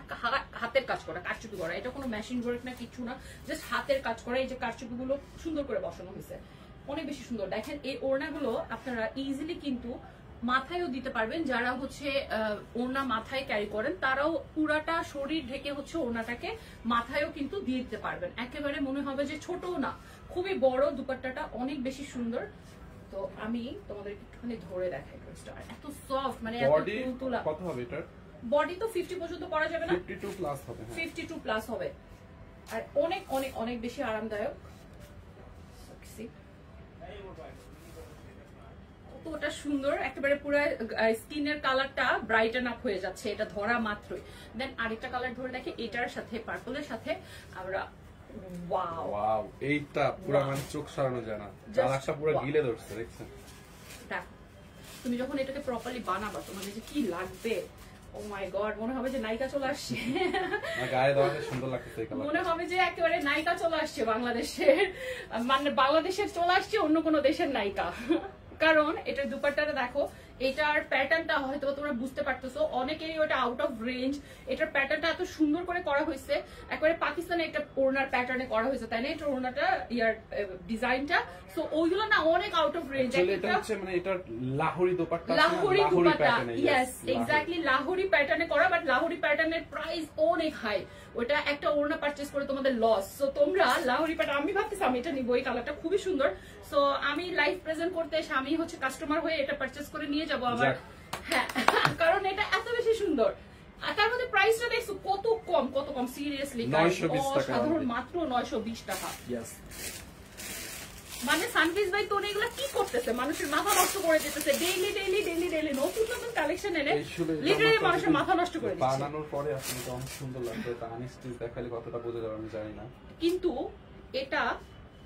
হাতের কাজ করা, কারচুপি করা, এটা কোনো মেশিন ওয়ার্ক না, কিছু না, জাস্ট হাতের কাজ করা। এই যে কারচুপি গুলো সুন্দর করে বসানো হয়েছে, অনেক বেশি সুন্দর। দেখেন এই ওড়নাগুলো আপনারা ইজিলি কিন্তু মাথায়ও দিতে পারবেন, যারা হচ্ছে ওড়না মাথায় ক্যারি করেন তারাও পুরাটা শরীর ঢেকে হচ্ছে ওড়নাটাকে মাথায়ও কিন্তু দিয়ে দিতে পারবেন। একেবারে মনে হবে যে ছোটও না, খুবই বড়, দুপাট্টাটা অনেক বেশি সুন্দর। তো আমি তোমাদের একটুখানি ধরে দেখাই ড্রেসটা, এত সফট, মানে এত তুলতুলা। কত হবে এটার বডি তো 50 পর্যন্ত পরা যাবে না, 52 প্লাস হবে। 52 প্লাস হবে, আর অনেক অনেক অনেক বেশি আরামদায়ক। কতটা সুন্দর, একেবারে পুরো স্কিনের কালারটা ব্রাইটেন আপ হয়ে যাচ্ছে এটা ধরা মাত্রই। দেন আরেকটা কালার ধরে দেখে, এটার সাথে পার্পলের সাথে আমরা ওয়াও ওয়াও, এইটা পুরো মানে চোখ সরানো যায় না, কালারটা পুরো গিলে ধরছে, দেখছেন? তুমি যখন এটাকে প্রপারলি বানাবা তোমার যে কি লাগবে, ও মাই গড, মনে হবে যে নায়িকা চলে আসছে, গায়ে দেওয়াতে সুন্দর লাগছে এই কালার, মনে হবে যে একেবারে নায়িকা চলে আসছে বাংলাদেশের, মানে বাংলাদেশের চলে আসছে অন্য কোনো দেশের নায়িকা। কারণ এটার দুপাট্টাটা দেখো, এটার প্যাটার্নটা হয়তো তোমরা বুঝতে পারতেছো, অনেকেরই ওটা আউট অফ রেঞ্জ। এটার প্যাটার্নটা এত সুন্দর করে করা হয়েছে, একেবারে পাকিস্তানে একটা ওড়নার প্যাটার্নে করা হয়েছে, তাই না? এটা ওড়নাটা ইয়ার ডিজাইনটা, সো ওইগুলো না অনেক আউট অফ রেঞ্জ। এটা হচ্ছে মানে এটার লাহোরি দোপাট্টা, লাহোরি দুপাট্টা, ইয়েস এক্স্যাক্টলি লাহোরি প্যাটার্নে করা, বাট লাহোরি প্যাটার্নের প্রাইস অনেক হাই, ওটা একটা ওড়না পারচেজ করে তোমাদের লস। সো তোমরা লাহোরি প্যাটার্ন, আমি ভাবতেছি আমি এটা নিবো, এই কালারটা খুবই সুন্দর। সো আমি লাইভ প্রেজেন্ট করতে এসে আমি হচ্ছে কাস্টমার হয়ে এটা পারচেজ করে নিয়ে যাবো আমার, হ্যাঁ, কারণ এটা এত বেশি সুন্দর। আর তার মধ্যে প্রাইসটা দেখছো কত কম, কত কম, সিরিয়াসলি সাধারণ মাত্র 920 টাকা। মানে সানভিজ ভাই তোর এগুলা কি করতেছে, মানুষের মাথা নষ্ট করে দিতেছে, ডেইলি ডেইলি ডেইলি ডেইলি নতুন নতুন কালেকশন এনে লিটারালি মানুষের মাথা নষ্ট করে দিচ্ছে। বানানোর পরে আসলে তো অনেক সুন্দর লাগবে, তা আনস্টিচ দেখালে কতটা বোঝা যাবে আমি জানি না, কিন্তু এটা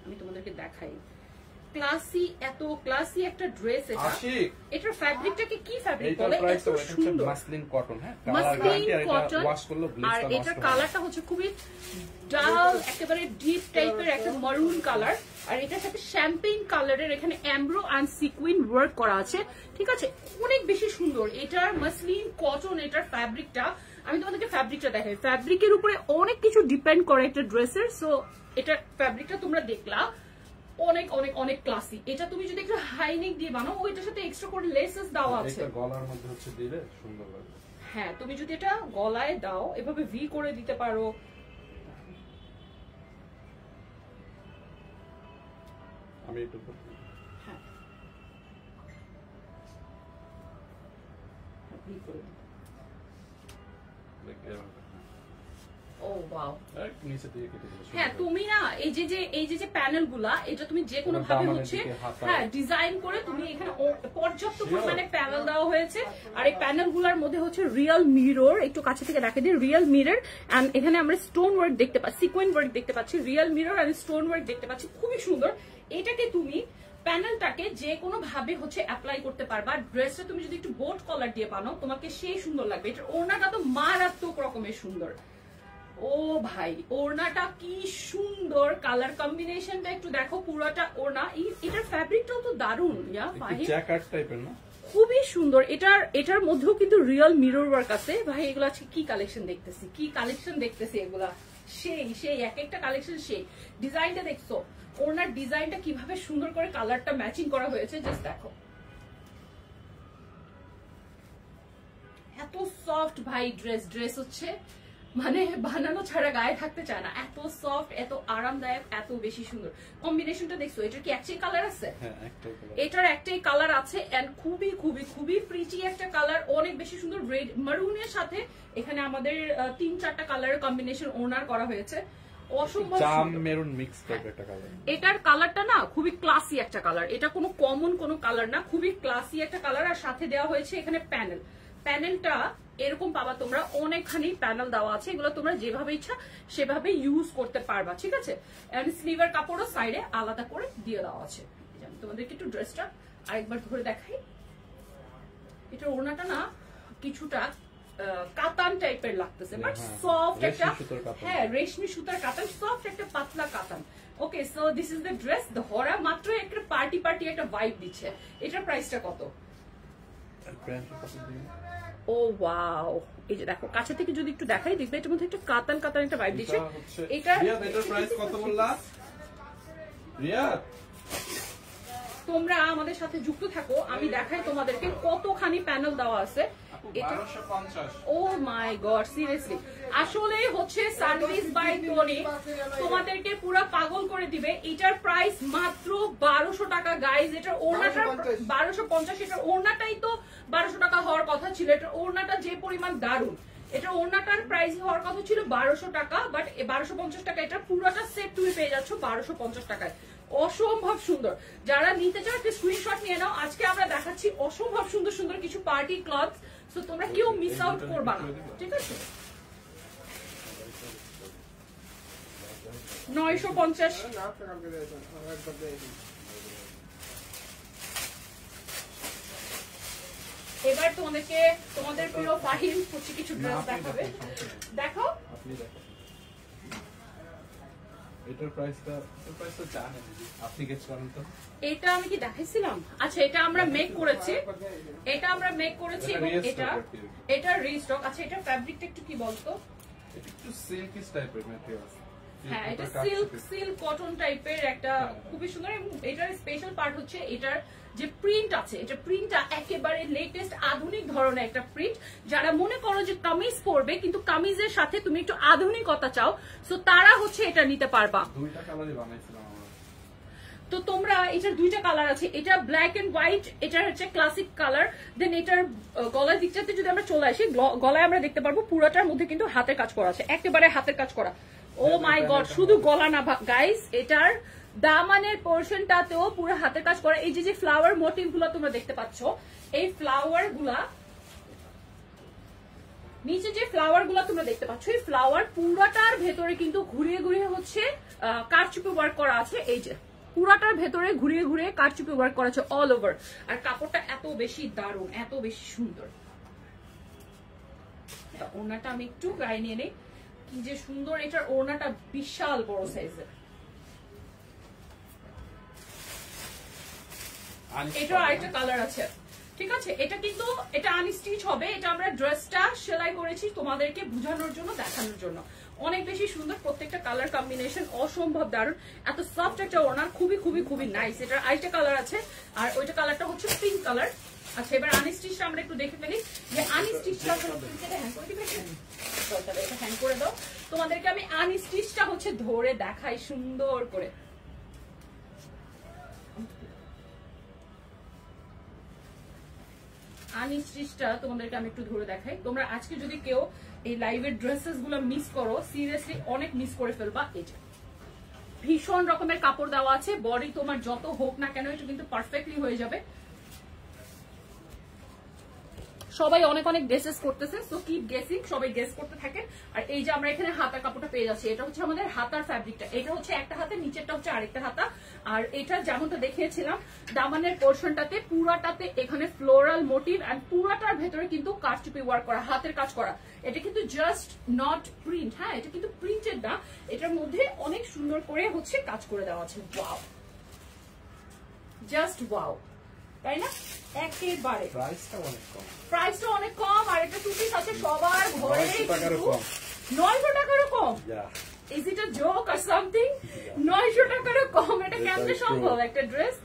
আমি তোমাদেরকে দেখাই, ক্লাসি, এত ক্লাসি একটা ড্রেস। এটা এটার ফ্যাব্রিকটাকে কি ফ্যাব্রিক বলে, এত সুন্দর মাসলিন কটন, হ্যাঁ মাসলিন কটন, আর এটার কালারটা হচ্ছে খুবই ডাল, একেবারে ডিপ টাইপের একটা মারুন কালার, আর এটার সাথে শ্যাম্পেইন কালারের এখানে এমব্রো এন্ড সিকুইন ওয়ার্ক করা আছে, ঠিক আছে? অনেক বেশি সুন্দর। এটার মাসলিন কটন, এটার ফ্যাব্রিকটা আমি তোমাদেরকে ফ্যাব্রিকটা দেখাই, ফ্যাব্রিকের উপরে অনেক কিছু ডিপেন্ড করে একটা ড্রেসের। সো এটার ফ্যাব্রিকটা তোমরা দেখলা অনেক অনেক অনেক ক্লাসি। এটা তুমি যদি একটু হাই নেক দিয়ে বানাও, ওইটার সাথে এক্সট্রা করে লেসেস দেওয়া আছে, এটা গলার মধ্যে হচ্ছে দিলে সুন্দর লাগবে। হ্যাঁ, তুমি যদি এটা গলায় দাও এভাবে ভি করে দিতে পারো, আমি একটু হ্যাঁ ভি করে দিতে। ও ওয়াও, নিচে দিয়ে কেটে দিলে, হ্যাঁ তুমি না এই যে প্যানেল গুলা, এটা তুমি যে কোনো ভাবে হচ্ছে হ্যাঁ ডিজাইন করে তুমি এখানে পর্যাপ্ত পরিমাণে প্যানেল দেওয়া হয়েছে। আর এই প্যানেল গুলার মধ্যে হচ্ছে রিয়েল মিরর, একটু কাছে থেকে দেখে দিই, রিয়েল মিরর এন্ড এখানে আমরা স্টোন ওয়ার্ক দেখতে পাচ্ছি, সিকোয়েন্স ওয়ার্ক দেখতে পাচ্ছি, রিয়েল মিরর আর স্টোন ওয়ার্ক দেখতে পাচ্ছি, খুবই সুন্দর। এটাকে তুমি প্যানেলটাকে যে কোনো ভাবে হচ্ছে অ্যাপ্লাই করতে পারবা। ড্রেসটা তুমি যদি একটু বোট কলার দিয়ে বানাও তোমাকে সেই সুন্দর লাগবে। এটার ওড়নাটা তো মারাত্মক রকমের সুন্দর। ও ভাই, ওড়নাটা কি সুন্দর, কালার কম্বিনেশনটা একটু দেখো, পুরোটা ওড়না, এটার ফ্যাব্রিকটাও তো দারুণ, জ্যাকেট টাইপের না, খুবই সুন্দর। এটার মধ্যেও কিন্তু রিয়েল মিরর ওয়ার্ক আছে। ভাই এগুলো আজকে কি কালেকশন দেখতেছি, কি কালেকশন দেখতেছি, এগুলা সেই এক একটা কালেকশন সেই। ডিজাইনটা দেখছো, ওড়নার ডিজাইনটা কিভাবে সুন্দর করে কালারটা ম্যাচিং করা হয়েছে, জাস্ট দেখো। এত সফট ভাই ড্রেস হচ্ছে মানে বানানো ছাড়া গায়ে থাকতে চায় না, এত সফট, এত আরামদায়ক, এত বেশি সুন্দর। কম্বিনেশনটা দেখছো, এটার কি একটাই কালার আছে? এটার একটাই কালার আছে এন্ড খুবই খুবই খুবই প্রিটি একটা কালার, অনেক বেশি সুন্দর। রেড মারুনের সাথে এখানে আমাদের 3-4টা কালারের কম্বিনেশন ওনার করা হয়েছে, অসম্ভব মেরুন মিক্স টাইপের একটা কালার। এটার কালারটা না খুবই ক্লাসি একটা কালার, এটা কোনো কমন কোনো কালার না, খুবই ক্লাসি একটা কালার। আর সাথে দেওয়া হয়েছে এখানে প্যানেলটা এরকম পাবা তোমরা, অনেকখানি প্যানেল দেওয়া আছে, এগুলো তোমরা যেভাবে ইচ্ছা সেভাবে ইউজ করতে পারবা, ঠিক আছে? এন্ড স্লিভের কাপড়ও সাইডে আলাদা করে দিয়ে দেওয়া আছে। তোমাদেরকে একটু ড্রেসটা আরেকবার ধরে দেখাই। এটা ওড়নাটা না কিছুটা কাতান টাইপের লাগতেছে, বাট সফট একটা, হ্যাঁ রেশমি সুতার কাতান, সফট একটা পাতলা কাতান। Okay, so this is the dress. ধরা মাত্র একটা পার্টি একটা ভাইব দিচ্ছে। এটার প্রাইসটা কত? ও ওয়াও, এই যে দেখো কাছে থেকে যদি একটু দেখাই, দেখবে এটার মধ্যে একটা কাতান একটা ভাইব দিচ্ছে। এটার প্রাইস কত বললা রিয়া? তোমরা আমাদের সাথে যুক্ত থাকো, আমি দেখাই তোমাদেরকে কতখানি প্যানেল দেওয়া আছে। ও মাই গড, সিরিয়াসলি আসলে হচ্ছে সানভিজ বাই টনি তোমাদেরকে পুরো পাগল করে দিবে। এটার প্রাইস মাত্র 1200 টাকা গাইজ। এটার ওড়নাটা 1250, এটার ওড়নাটাই তো 1200 টাকা হওয়ার কথা ছিল। এটার ওড়নাটা যে পরিমাণ দারুণ, এটা ওড়নাটার প্রাইস হওয়ার কথা ছিল 1200 টাকা, বাট 1250 টাকা এটা পুরোটা সেট তুমি পেয়ে যাচ্ছ 1250 টাকায়। অসম্ভব সুন্দর। যারা নিতে চাও একটা স্ক্রিনশট নিয়ে নাও। আজকে আমরা দেখাচ্ছি অসম্ভব সুন্দর সুন্দর কিছু পার্টি ক্লথ, সো তোমরা কেউ মিস আউট করবা না, ঠিক আছে? 950। এবার তোমাদের প্রিয় ফাহিম হচ্ছে কিছু ড্রেস দেখাবে। দেখো এটার প্রাইসটা জানেন আপনি গেস করেন তো। এটা আমি কি দেখাইছিলাম? আচ্ছা, এটা আমরা মেক করেছি, এবং এটা রিস্টক। আচ্ছা, এটা ফ্যাব্রিকটা একটু কি বলতো? এটা একটু সিল্কি টাইপের ম্যাটেরিয়াল। হ্যাঁ, এটা সিল্ক কটন টাইপের একটা খুবই সুন্দর। এবং এটার স্পেশাল পার্ট হচ্ছে এটার যে প্রিন্ট আছে, এটা প্রিন্টটা একেবারে লেটেস্ট আধুনিক ধরনের একটা প্রিন্ট। যারা মনে করো যে কামিজ পরবে কিন্তু কামিজের সাথে তুমি একটু আধুনিকতা চাও, সো তারা হচ্ছে এটা নিতে পারবা। দুইটা কালারই বানাইছিলাম আমরা। তো তোমরা এটার দুইটা কালার আছে, এটা ব্ল্যাক এন্ড হোয়াইট, এটা হচ্ছে ক্লাসিক কালার। দেন এটার গলার দিকটাতে যদি আমরা চলে আসি, গলায় আমরা দেখতে পারবো পুরোটার মধ্যে কিন্তু হাতের কাজ করা আছে, একেবারে হাতের কাজ করা। ও মাই গড, শুধু গলা না গাইস, এটার দামানের পোর্শনটাতেও পুরো হাতের কাজ করা। এই যে ফ্লাওয়ার মোটিভ গুলা তোমরা দেখতে পাচ্ছ, এই ফ্লাওয়ার গুলা নিচে যে ফ্লাওয়ার গুলা তোমরা দেখতে পাচ্ছ, এই ফ্লাওয়ার পুরাটার ভেতরে কিন্তু ঘুরিয়ে ঘুরিয়ে হচ্ছে কারচুপি ওয়ার্ক করা আছে। এই যে পুরাটার ভেতরে ঘুরিয়ে ঘুরিয়ে কারচুপি ওয়ার্ক করা আছে অল ওভার। আর কাপড়টা এত বেশি দারুণ, এত বেশি সুন্দর। ওড়নাটা আমি একটু গায়ে নিয়ে নেই, কি যে সুন্দর। এটার ওড়নাটা বিশাল বড় সাইজের। এটা আরেকটা কালার আছে, ঠিক আছে? এটা কিন্তু এটা আনস্টিচ হবে। এটা আমরা ড্রেসটা সেলাই করেছি তোমাদেরকে বোঝানোর জন্য, দেখানোর জন্য। অনেক বেশি সুন্দর, প্রত্যেকটা কালার কম্বিনেশন অসম্ভব দারুণ। এত সফট একটা ওড়না, খুবই খুবই খুবই নাইস। এটার আরেকটা কালার আছে, আর ওইটা কালারটা হচ্ছে পিঙ্ক কালার। আচ্ছা, এবার আনস্টিচটা আমরা একটু দেখে ফেলি যে আনস্টিচটা হ্যান্ড করে দিবে। এটা হ্যান্ড করে দাও, তোমাদেরকে আমি আনস্টিচটা হচ্ছে ধরে দেখাই সুন্দর করে। আনস্টিচটা তোমাদেরকে আমি একটু ধরে দেখাই। তোমরা আজকে যদি কেউ এই লাইভের ড্রেসেস গুলো মিস করো, সিরিয়াসলি অনেক মিস করে ফেলবা। এটা ভীষণ রকমের কাপড় দেওয়া আছে, বডি তোমার যত হোক না কেন এটা কিন্তু পারফেক্টলি হয়ে যাবে। সবাই অনেক অনেক গেসেস করতেছে, সো কিপ গেসিং, সবাই গেস করতে থাকেন। আর এই যে আমরা এখানে হাতার কাপড়টা পেয়ে যাচ্ছি, এটা হচ্ছে আমাদের হাতার ফ্যাব্রিকটা। এটা হচ্ছে একটা হাতে, নিচেরটা হচ্ছে আরেকটা হাতা। আর এটা যেমনটা দেখিয়েছিলাম, দামানের পোর্শনটাতে পুরাটাতে এখানে ফ্লোরাল মোটিভ, আর পুরাটার ভেতরে কিন্তু কারচুপি ওয়ার্ক করা, হাতের কাজ করা। এটা কিন্তু জাস্ট নট প্রিন্ট, হ্যাঁ, এটা কিন্তু প্রিন্টেড না, এটার মধ্যে অনেক সুন্দর করে হচ্ছে কাজ করে দেওয়া আছে। ওয়াও, জাস্ট ওয়াও, তাই না? একেবারে প্রাইসটা অনেক কম। আর একটা টু পিস আছে সবার ঘরে, 900 টাকারও কম। Is it a joke or something? 900 টাকারও কম, এটা কেমনে সম্ভব? একটা ড্রেস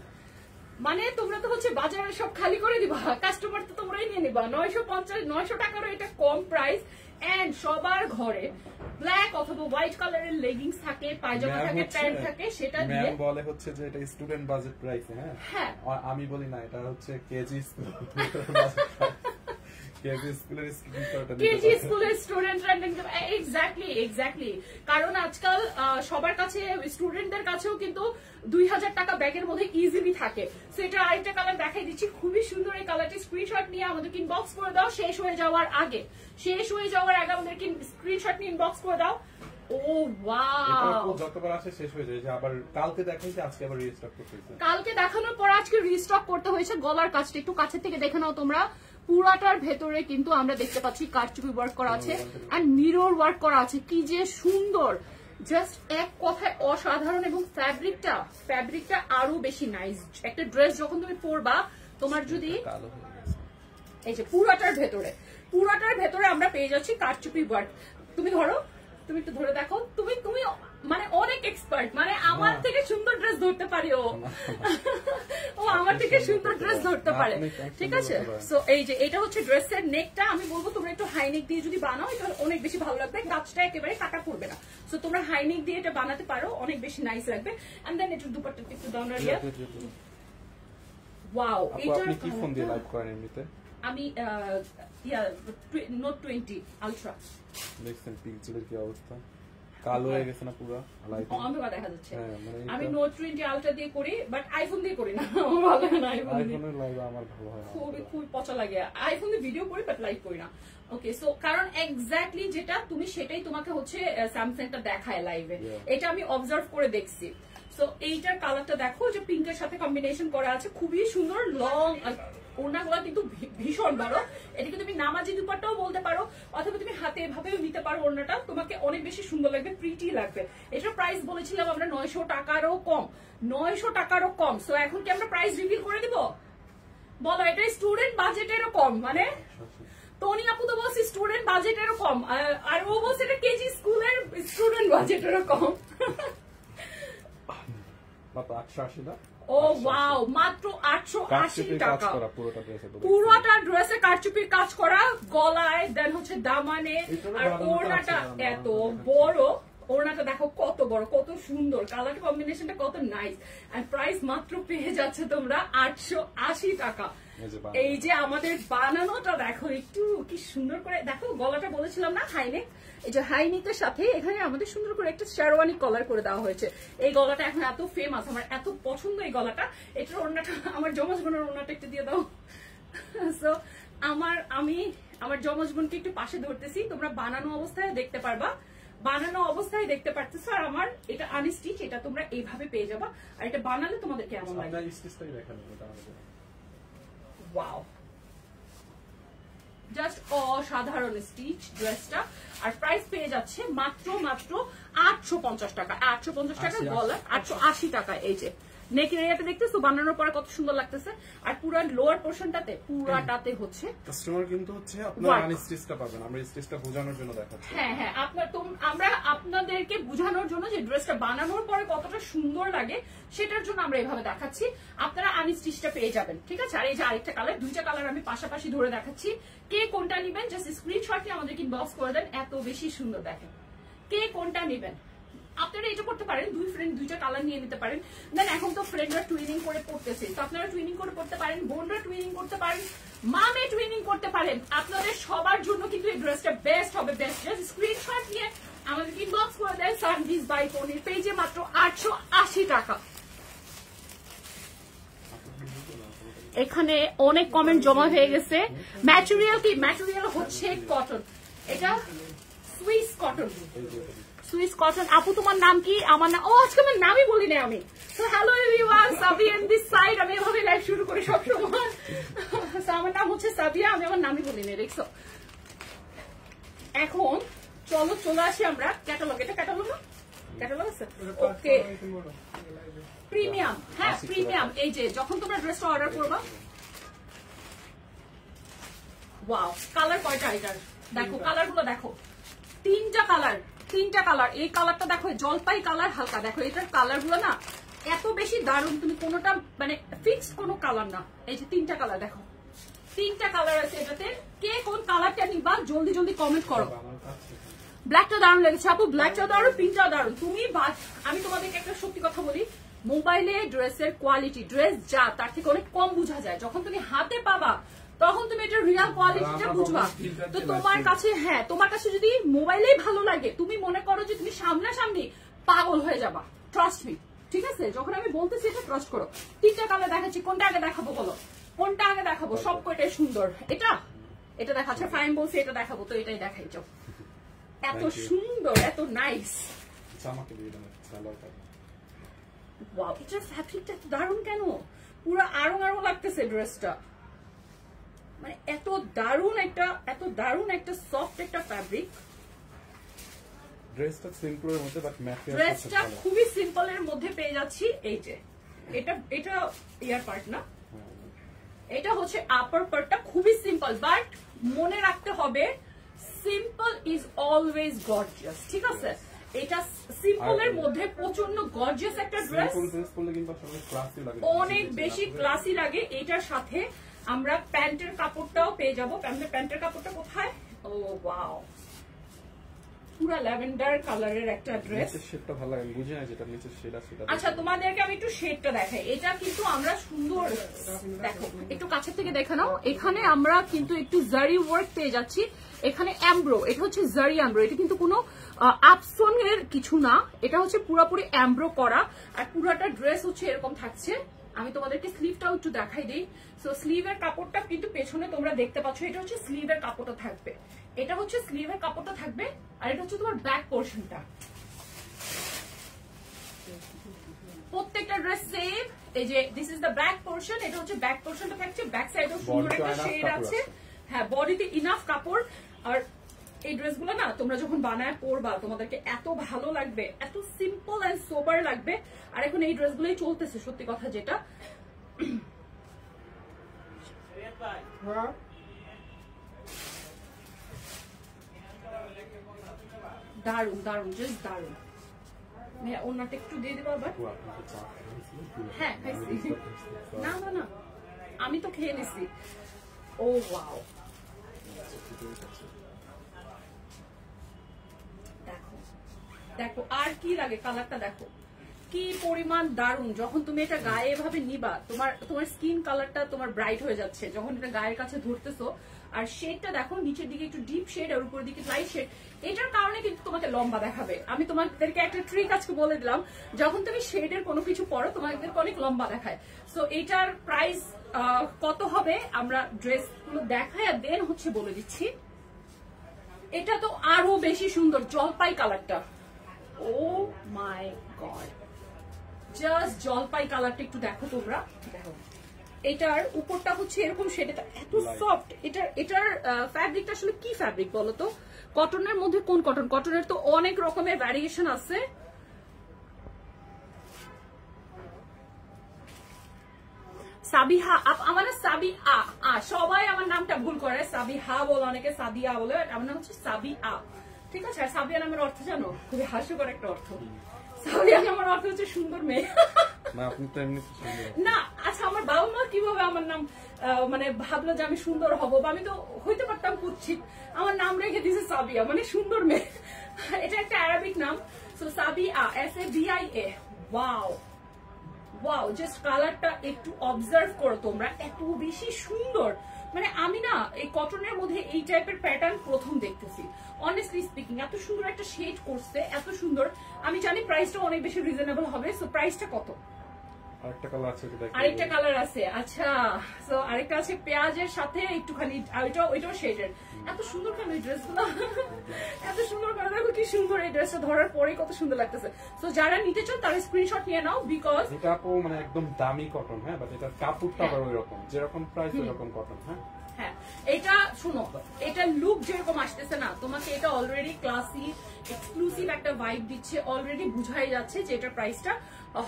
মানে তোমরা তো হচ্ছে বাজারে সব খালি করে দিবা, কাস্টমার তো তোমরাই নিয়ে নিবা। 950 টাকারও এটা কম প্রাইস। এন্ড সবার ঘরে ব্ল্যাক অথবা হোয়াইট কালারের লেগিংস থাকে, পায়জামা থাকে, প্যান্ট থাকে, সেটা দিয়ে ম্যাম বলে হচ্ছে যে এটা স্টুডেন্ট বাজেট প্রাইস। হ্যাঁ, আমি বলি না, এটা হচ্ছে কেজি স্কুল, কেজি স্কুলের স্টুডেন্টরা। এক্স্যাক্টলি, কারণ আজকাল সবার কাছে, স্টুডেন্টদের কাছেও কিন্তু 2000 টাকা ব্যাগের মধ্যে ইজিলি থাকে। সেটা আরেকটা কালার দেখাই দিচ্ছি, খুবই সুন্দর। এই কালারটি স্ক্রিনশট নিয়ে আমাদেরকে ইনবক্স করে দাও শেষ হয়ে যাওয়ার আগে আমাদেরকে স্ক্রিনশট নিয়ে ইনবক্স করে দাও। ও ওয়াও, যতবার আসে শেষ হয়ে যায়। আবার কালকে দেখাইছে, আজকে আবার রিস্টক করতে হয়েছে। কালকে দেখানোর পর আজকে রিস্টক করতে হয়েছে। গলার কাজটা একটু কাছে থেকে দেখে নাও তোমরা। পুরাটার ভেতরে কিন্তু আমরা দেখতে পাচ্ছি কারচুপি ওয়ার্ক করা আছে আর মিরর ওয়ার্ক করা আছে। কি যে সুন্দর, জাস্ট এক কথায় অসাধারণ। এবং ফ্যাব্রিকটা আরো বেশি নাইস। একটা ড্রেস যখন তুমি পরবা, তোমার যদি এই যে পুরাটার ভেতরে আমরা পেয়ে যাচ্ছি কারচুপি ওয়ার্ক। তুমি ধরো, তুমি একটু ধরে দেখো, তুমি মানে অনেক এক্সপার্ট, মানে আমার থেকে সুন্দর ড্রেস ধরতে পারে ও আমার থেকে সুন্দর ড্রেস ধরতে পারে, ঠিক আছে। সো এই যে এটা হচ্ছে ড্রেসের নেকটা, আমি বলবো তোমরা একটু হাই নেক দিয়ে যদি বানাও এটা অনেক বেশি ভালো লাগবে, কাজটা একেবারে কাটা পড়বে না। সো তোমরা হাই নেক দিয়ে এটা বানাতে পারো, অনেক বেশি নাইস লাগবে। এন্ড দেন একটু দুপাট্টাটা একটু দাও না রিয়া। ওয়াও, এটা আপনি কি ফোন দিয়ে লাইভ করেন এমনিতে? আমি নোট 20 আলট্রা। দেখছেন পিকচারের কি অবস্থা, কালো হয়ে গেছে না পুরো লাইটিং, অন্ধকার দেখা যাচ্ছে। মানে আমি নোট 20 আলট্রা দিয়ে করি, বাট আইফোন দিয়ে করি না, আমার ভালো লাগে না আইফোনের লাইভ আমার ভালো হয় না, খুব পচা লাগে। আইফোন দিয়ে ভিডিও করি বাট লাইভ করি না। ওকে, সো কারণ এক্স্যাক্টলি যেটা তুমি সেটাই তোমাকে হচ্ছে স্যামসাংটা দেখায় লাইভে, এটা আমি অবজার্ভ করে দেখছি। সো এইটার কালারটা দেখো, যে পিঙ্কের সাথে কম্বিনেশন করা আছে, খুবই সুন্দর। লং ওড়নাগুলো কিন্তু ভীষণ বড়, এটাকে তুমি নামাজি দুপাট্টাও বলতে পারো, অথবা তুমি হাতে এভাবেও নিতে পারো। ওড়নাটা তোমাকে অনেক বেশি সুন্দর লাগবে, প্রিটি লাগবে। এটার প্রাইস বলেছিলাম আমরা 900 টাকারও কম, 900 টাকারও কম। সো এখন কি আমরা প্রাইস রিভিল করে দিব? বলো, এটা স্টুডেন্ট বাজেটেরও কম, মানে টনি আপু তো বলছি স্টুডেন্ট বাজেটেরও কম, আর ও বলছে এটা কেজি স্কুলের স্টুডেন্ট বাজেটেরও কম। মাত্র 880 না? ও ওয়াও, মাত্র 880 টাকা। পুরোটা ড্রেসে কারচুপির কাজ করা, গলায় দেন হচ্ছে দামানে, আর ওড়নাটা এত বড়। ওড়নাটা দেখো কত বড়, কত সুন্দর, কালার কম্বিনেশনটা কত নাইস। আর প্রাইস মাত্র পেয়ে যাচ্ছে তোমরা 880 টাকা। এই যে আমাদের বানানোটা দেখো একটু কি সুন্দর করে, দেখো গলাটা বলেছিলাম না হাইনেক, এই যে হাইনেকের সাথে এখানে আমাদের সুন্দর করে একটা শেরওয়ানি কলার করে দেওয়া হয়েছে। এই গলাটা এখন এত ফেমাস, আমার এত পছন্দ এই গলাটা। এটার ওড়নাটা, আমার জমজ বোনের ওড়নাটা একটু দিয়ে দাও। সো আমার জমজ বোনকে একটু পাশে ধরতেছি, তোমরা বানানো অবস্থায় দেখতে পারবা, বানানো অবস্থায় দেখতে পারতেছো। আর আমার এটা আনস্টিচ, এটা তোমরা এইভাবে পেয়ে যাবা। আর এটা বানালে তোমাদের কেমন লাগে? ওয়াও, জাস্ট অসাধারণ স্টিচ ড্রেসটা। আর প্রাইস পেয়ে যাচ্ছে মাত্র 850 টাকা। 850 টাকা গলা, 880 টাকা। এই যে নেকের এরিয়াটা দেখতেছো বানানোর পরে কত সুন্দর লাগতেছে। আর পুরো লোয়ার পোরশনটাতে পুরাটাতে হচ্ছে কাস্টমার কিন্তু হচ্ছে আপনারা আনস্টিচটা পাবেন, আমরা স্টিচটা বোঝানোর জন্য দেখাচ্ছি। হ্যাঁ হ্যাঁ, আমরা আপনাদেরকে বোঝানোর জন্য যে ড্রেসটা বানানোর পরে কতটা সুন্দর লাগে সেটার জন্য আমরা এইভাবে দেখাচ্ছি। আপনারা আনস্টিচটা পেয়ে যাবেন, ঠিক আছে। আর এই যে আরেকটা কালার, দুইটা কালার আমি পাশাপাশি ধরে দেখাচ্ছি। কে কোনটা নেবেন জাস্ট স্ক্রিনশট নিয়ে আমাদেরকে ইনবক্স করে দেন, এত বেশি সুন্দর দেখেন। কে কোনটা নেবেন আপনারা এটা করতে পারেন, দুই ফ্রেন্ড দুইটা কালার নিয়ে নিতে পারেন। দেন এখন তো ফ্রেন্ডরা টুইনিং করে পড়তেছে, তো আপনারা টুইনিং করে পড়তে পারেন, বোনরা টুইনিং করতে পারেন, মামে টুইনিং করতে পারেন। আপনাদের সবার জন্য কিন্তু এই ড্রেসটা বেস্ট হবে, বেস্ট। জাস্ট স্ক্রিনশট নিয়ে আমাদেরকে ইনবক্স করে দেন সানভিজ বাই পনির পেজে, মাত্র 880 টাকা। এখানে অনেক কমেন্ট জমা হয়ে গেছে। ম্যাটেরিয়াল কি? ম্যাটেরিয়াল হচ্ছে কটন, এটা সুইস কটন, সুইস কটন। আপু তোমার নাম কি? আমার নাম, ও আজকে আমার নামই বলি না আমি। তো hello everyone, Sabiya in this side. আমি এভাবে লাইভ শুরু করি সবসময়। আমার নাম হচ্ছে সাবিয়া, আমি আমার নামই বলি না, দেখছো। এখন চলে আসি আমরা ক্যাটালগ। এটা ক্যাটালগ না? ক্যাটালগ আছে, ওকে। প্রিমিয়াম, হ্যাঁ প্রিমিয়াম। এই যে যখন তোমরা ড্রেসটা অর্ডার করবা, ওয়াও, কালার কয়টা এটার দেখো, কালার গুলো দেখো, তিনটা কালার। এই কালারটা দেখো, জলপাই কালার হালকা, দেখো এটার কালার গুলো না এত বেশি দারুণ, তুমি কোনোটা মানে ফিক্স কোনো কালার না। এই যে তিনটা কালার দেখো, তিনটা কালার আছে এটাতে। কে কোন কালারটা নিবা জলদি জলদি কমেন্ট করো। ব্ল্যাকটা দারুণ লেগেছে আপু, ব্ল্যাকটাও দারুণ, পিঙ্কটাও দারুণ। তুমি আমি তোমাদেরকে একটা সত্যি কথা বলি, মোবাইলে ড্রেসের কোয়ালিটি, ড্রেস যা তার থেকে অনেক কম বোঝা যায়। যখন তুমি হাতে পাবা তখন তুমি এটা রিয়াল কোয়ালিটিটা বুঝবা। তো তোমার কাছে, হ্যাঁ তোমার কাছে যদি মোবাইলেই ভালো লাগে, তুমি মনে করো যে তুমি সামনাসামনি পাগল হয়ে যাবা, ট্রাস্ট মি, ঠিক আছে। যখন আমি বলতেছি এটা ট্রাস্ট করো। তিনটা কালার দেখাচ্ছি, কোনটা আগে দেখাবো বলো, কোনটা আগে দেখাবো? সব কয়টাই সুন্দর। এটা দেখাচ্ছে, ফাইন বলছি এটা দেখাবো, তো এটাই দেখাই। যাও, এত সুন্দর, এত নাইস। ওয়াও, এটার ফ্যাব্রিকটা দারুণ কেন, পুরো আরং লাগতেছে ড্রেসটা, মানে এত দারুণ একটা সফট একটা ফ্যাব্রিক। ড্রেসটা সিম্পলের মধ্যে, বাট ম্যাটেরিয়াল ড্রেসটা খুবই সিম্পলের মধ্যে পেয়ে যাচ্ছি। এই যে এটা ইয়ার পার্ট না, এটা হচ্ছে আপার পার্টটা, খুবই সিম্পল। বাট মনে রাখতে হবে সিম্পল ইজ অলওয়েজ গর্জিয়াস, ঠিক আছে। এটা সিম্পলের মধ্যে প্রচন্ড গর্জিয়াস একটা ড্রেস, অনেক বেশি ক্লাসি লাগে। এটার সাথে আমরা প্যান্টের কাপড়টাও পেয়ে যাবো। প্যান্টের কাপড়টা কোথায়? ও ওয়াও, পুরো ল্যাভেন্ডার কালারের একটা ড্রেস। শেডটা ভালো লাগে, বুঝি না যেটা নিচে শেড আছে সেটা। আচ্ছা তোমাদেরকে আমি একটু শেডটা দেখাই। এটা কিন্তু আমরা সুন্দর, দেখো একটু কাছে থেকে দেখে নাও। এখানে আমরা কিন্তু একটু জারি ওয়ার্ক পেয়ে যাচ্ছি। এখানে এমব্রো, এটা হচ্ছে জারি এমব্রো, এটা কিন্তু কোনো আপসন এর কিছু না, এটা হচ্ছে পুরোপুরি এমব্রো করা। আর পুরোটা ড্রেস হচ্ছে এরকম থাকছে। আমি তোমাদেরকে স্লিভটাও একটু দেখাই দিই। সো স্লিভের কাপড়টা কিন্তু পেছনে তোমরা দেখতে পাচ্ছ, এটা হচ্ছে স্লিভের কাপড়টা থাকবে, এটা হচ্ছে স্লিভের কাপড়টা থাকবে। আর এটা হচ্ছে তোমার ব্যাক পোর্শনটা। প্রত্যেকটা ড্রেস সেম। এই যে this is the back portion, এটা হচ্ছে ব্যাক পোর্শনটা থাকছে। ব্যাক সাইডেও সুন্দর একটা শেড আছে। হ্যাঁ, বডিতে ইনাফ কাপড়। আর এই ড্রেসগুলো না তোমরা যখন বানায় পরবা তোমাদেরকে এত ভালো লাগবে, এত সিম্পল এন্ড সোবার লাগবে। আর এখন এই ড্রেসগুলোই চলতেছে সত্যি কথা যেটা। দারুন দারুন, জাস্ট দারুন। ওনাটা একটু দিয়ে দেবো আবার। হ্যাঁ খাইছি, না না না আমি তো খেয়ে নিছি। ও ওয়াও, দেখো দেখো আর কি লাগে, কালারটা দেখো কি পরিমাণ দারুন। যখন তুমি এটা গায়ে এভাবে নিবা, তোমার স্কিন কালারটা তোমার ব্রাইট হয়ে যাচ্ছে যখন এটা গায়ের কাছে ধরতেছো। আর শেডটা দেখো, নিচের দিকে একটু ডিপ শেড আর উপরের দিকে লাইট শেড। এটার কারণে কিন্তু তোমাকে লম্বা দেখাবে। আমি তোমাদেরকে একটা ট্রিক আজকে বলে দিলাম, যখন তুমি শেডের কোনো কিছু পরো তোমাদেরকে অনেক লম্বা দেখায়। সো এটার প্রাইস কত হবে আমরা ড্রেস গুলো দেখাই আর দেন হচ্ছে বলে দিচ্ছি। এটা তো আরো বেশি সুন্দর, জলপাই কালারটা। ও মাই গড, জাস্ট জলপাই কালারটা একটু দেখো তোমরা। দেখো এটার উপরটা হচ্ছে এরকম শেডটা এত সফট। এটার ফ্যাব্রিকটা আসলে কি ফ্যাব্রিক বলো তো? কটনের মধ্যে কোন কটন? কটনের তো অনেক রকমের ভ্যারিয়েশন আছে। সাবিহা, আমার না সাবিআ, সবাই আমার নামটা ভুল করে, সাবিহা বলে, অনেকে সাদিয়া বলে, আমার নাম হচ্ছে সাবিআ, ঠিক আছে? আর সাবিয়া নামের অর্থ জানো? খুবই হাস্যকর একটা অর্থ। সাবিয়া নামের অর্থ হচ্ছে সুন্দর মেয়ে। না আচ্ছা, আমার বাবা মা কিভাবে আমার নাম মানে ভাবলো যে আমি সুন্দর হব, বা আমি তো হইতে পারতাম কুৎসিত, আমার নাম রেখে দিয়েছে সাবিয়া, মানে সুন্দর মেয়ে। এটা একটা আরবিক নাম। So Sabia, SABIA। Wow wow, just কালারটা একটু অবজার্ভ করো তোমরা, এত বেশি সুন্দর। মানে আমি না এই কটনের মধ্যে এই টাইপের প্যাটার্ন প্রথম দেখতেছি, অনেস্টলি স্পিকিং। এত সুন্দর একটা শেড করছে, এত সুন্দর। আমি জানি প্রাইসটা অনেক বেশি রিজনেবল হবে। সো প্রাইসটা কত? আরেকটা কালার আছে, আরেকটা কালার আছে। আচ্ছা, সো আরেকটা আছে পেঁয়াজের সাথে একটুখানি, ওইটাও শেডের। এত সুন্দর কেন এই ড্রেসগুলো? এত সুন্দর কেন? দেখো কি সুন্দর, এই ড্রেসটা ধরার পরে কত সুন্দর লাগতেছে। সো যারা নিতে চাও তারা স্ক্রিনশট নিয়ে নাও, বিকজ এটা আপু মানে একদম দামি কটন। হ্যাঁ, বাট এটা কাপড়টা আবার ওইরকম, যেরকম প্রাইস ওইরকম কটন। হ্যাঁ, এটা শুনো, এটা লুক যেরকম আসতেছে না তোমাকে, এটা অলরেডি ক্লাসি এক্সক্লুসিভ একটা ভাইব দিচ্ছে। অলরেডি বুঝাই যাচ্ছে যে এটার প্রাইসটা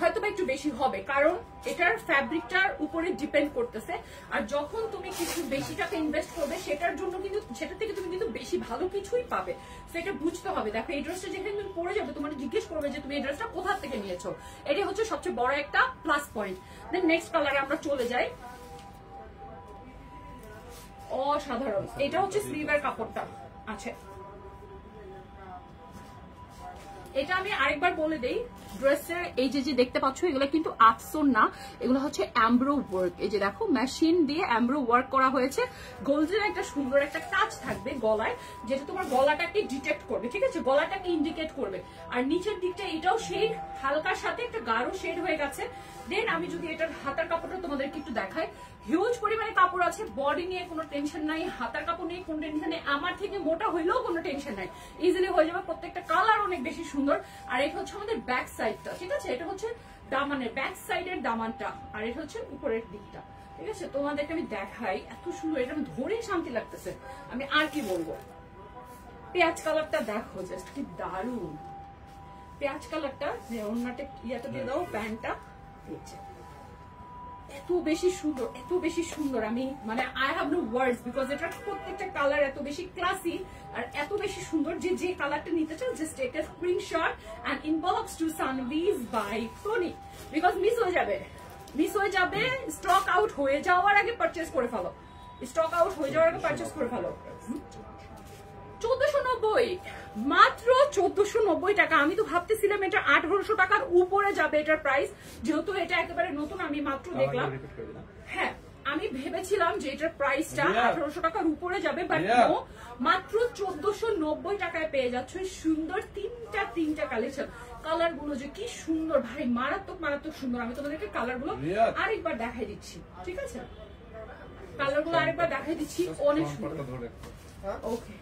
হয়তো বা একটু বেশি হবে, কারণ এটার ফ্যাব্রিকটার উপরে ডিপেন্ড করতেছে। আর যখন তুমি কিছু বেশি টাকা ইনভেস্ট করবে সেটার জন্য কিন্তু, সেটা থেকে তুমি কিন্তু বেশি ভালো কিছুই পাবে। সেটা বুঝতে হবে। দেখো এই ড্রেসটা যেখানে তুমি পরে যাবে, তোমার জিজ্ঞেস করবে যে তুমি এই ড্রেসটা কোথা থেকে নিয়েছো। এটা হচ্ছে সবচেয়ে বড় একটা প্লাস পয়েন্ট। দেন নেক্সট কালারে আমরা চলে যাই। অসাধারণ, এটা হচ্ছে স্লিভের কাপড়টা। আচ্ছা, এটা আমি আরেকবার বলে দেই, ড্রেসের এই যে দেখতে পাচ্ছ এগুলো কিন্তু আফসোন না, এগুলো হচ্ছে এমব্রো ওয়ার্ক। এই যে দেখো মেশিন দিয়ে এমব্রো ওয়ার্ক করা হয়েছে। গোল্ডেন একটা সুন্দর একটা টাচ থাকবে গলায়, যেটা তোমার গলাটাকে ডিটেক্ট করবে, ঠিক আছে? গলাটাকে ইন্ডিকেট করবে। আর নিচের দিকটা এটাও শেড, হালকার সাথে একটা গাঢ় শেড হয়ে গেছে। দেন আমি যদি এটার হাতার কাপড়টা তোমাদেরকে একটু দেখাই, হিউজ পরিমাণে কাপড় আছে, বডি নিয়ে কোনো টেনশন নাই, হাতার কাপড় নিয়ে কোনো টেনশন নেই, আমার থেকে মোটা হইলেও কোনো টেনশন নাই, ইজিলি হয়ে যাবে। প্রত্যেকটা কালার অনেক বেশি সুন্দর। আর এটা হচ্ছে আমাদের ব্যাক সাইডটা, ঠিক আছে? এটা হচ্ছে দামানের ব্যাক সাইডের দামানটা, আর এটা হচ্ছে উপরের দিকটা, ঠিক আছে? তোমাদেরকে আমি দেখাই, এত সুন্দর, এটা আমি ধরে শান্তি লাগতেছে। আমি আর কি বলবো, পেঁয়াজ কালারটা দেখো, জাস্ট কি দারুন পেঁয়াজ কালারটা। যে অন্যটা ইয়াটা দিয়ে দাও, প্যান্টটা দিচ্ছে এত বেশি সুন্দর, এত বেশি সুন্দর, আমি মানে I have no words, because এটা প্রত্যেকটা কালার এত বেশি ক্লাসি আর এত বেশি সুন্দর যে কালারটা নিতে চাও just take a screenshot and inbox to Sanvees by Tony, because miss হয়ে যাবে, স্টক আউট হয়ে যাওয়ার আগে পারচেজ করে ফেলো, স্টক আউট হয়ে যাওয়ার আগে পারচেজ করে ফেলো। 1490, মাত্র 1490 টাকা। আমি তো ভাবতেছিলাম এটা 1800 টাকার উপরে যাবে এটার প্রাইস, যেহেতু এটা একেবারে নতুন, আমি মাত্র দেখলাম। হ্যাঁ, আমি ভেবেছিলাম যে এটার প্রাইসটা 1800 টাকার উপরে যাবে, বাট নো, মাত্র 1490 টাকায় পেয়ে যাচ্ছ সুন্দর তিনটা কালেকশন। কালার গুলো যে কি সুন্দর ভাই, মারাত্মক সুন্দর। আমি তোমাদেরকে কালার গুলো আরেকবার দেখাই দিচ্ছি, ঠিক আছে? কালার গুলো আরেকবার দেখাই দিচ্ছি, অনেক সুন্দর। ওকে,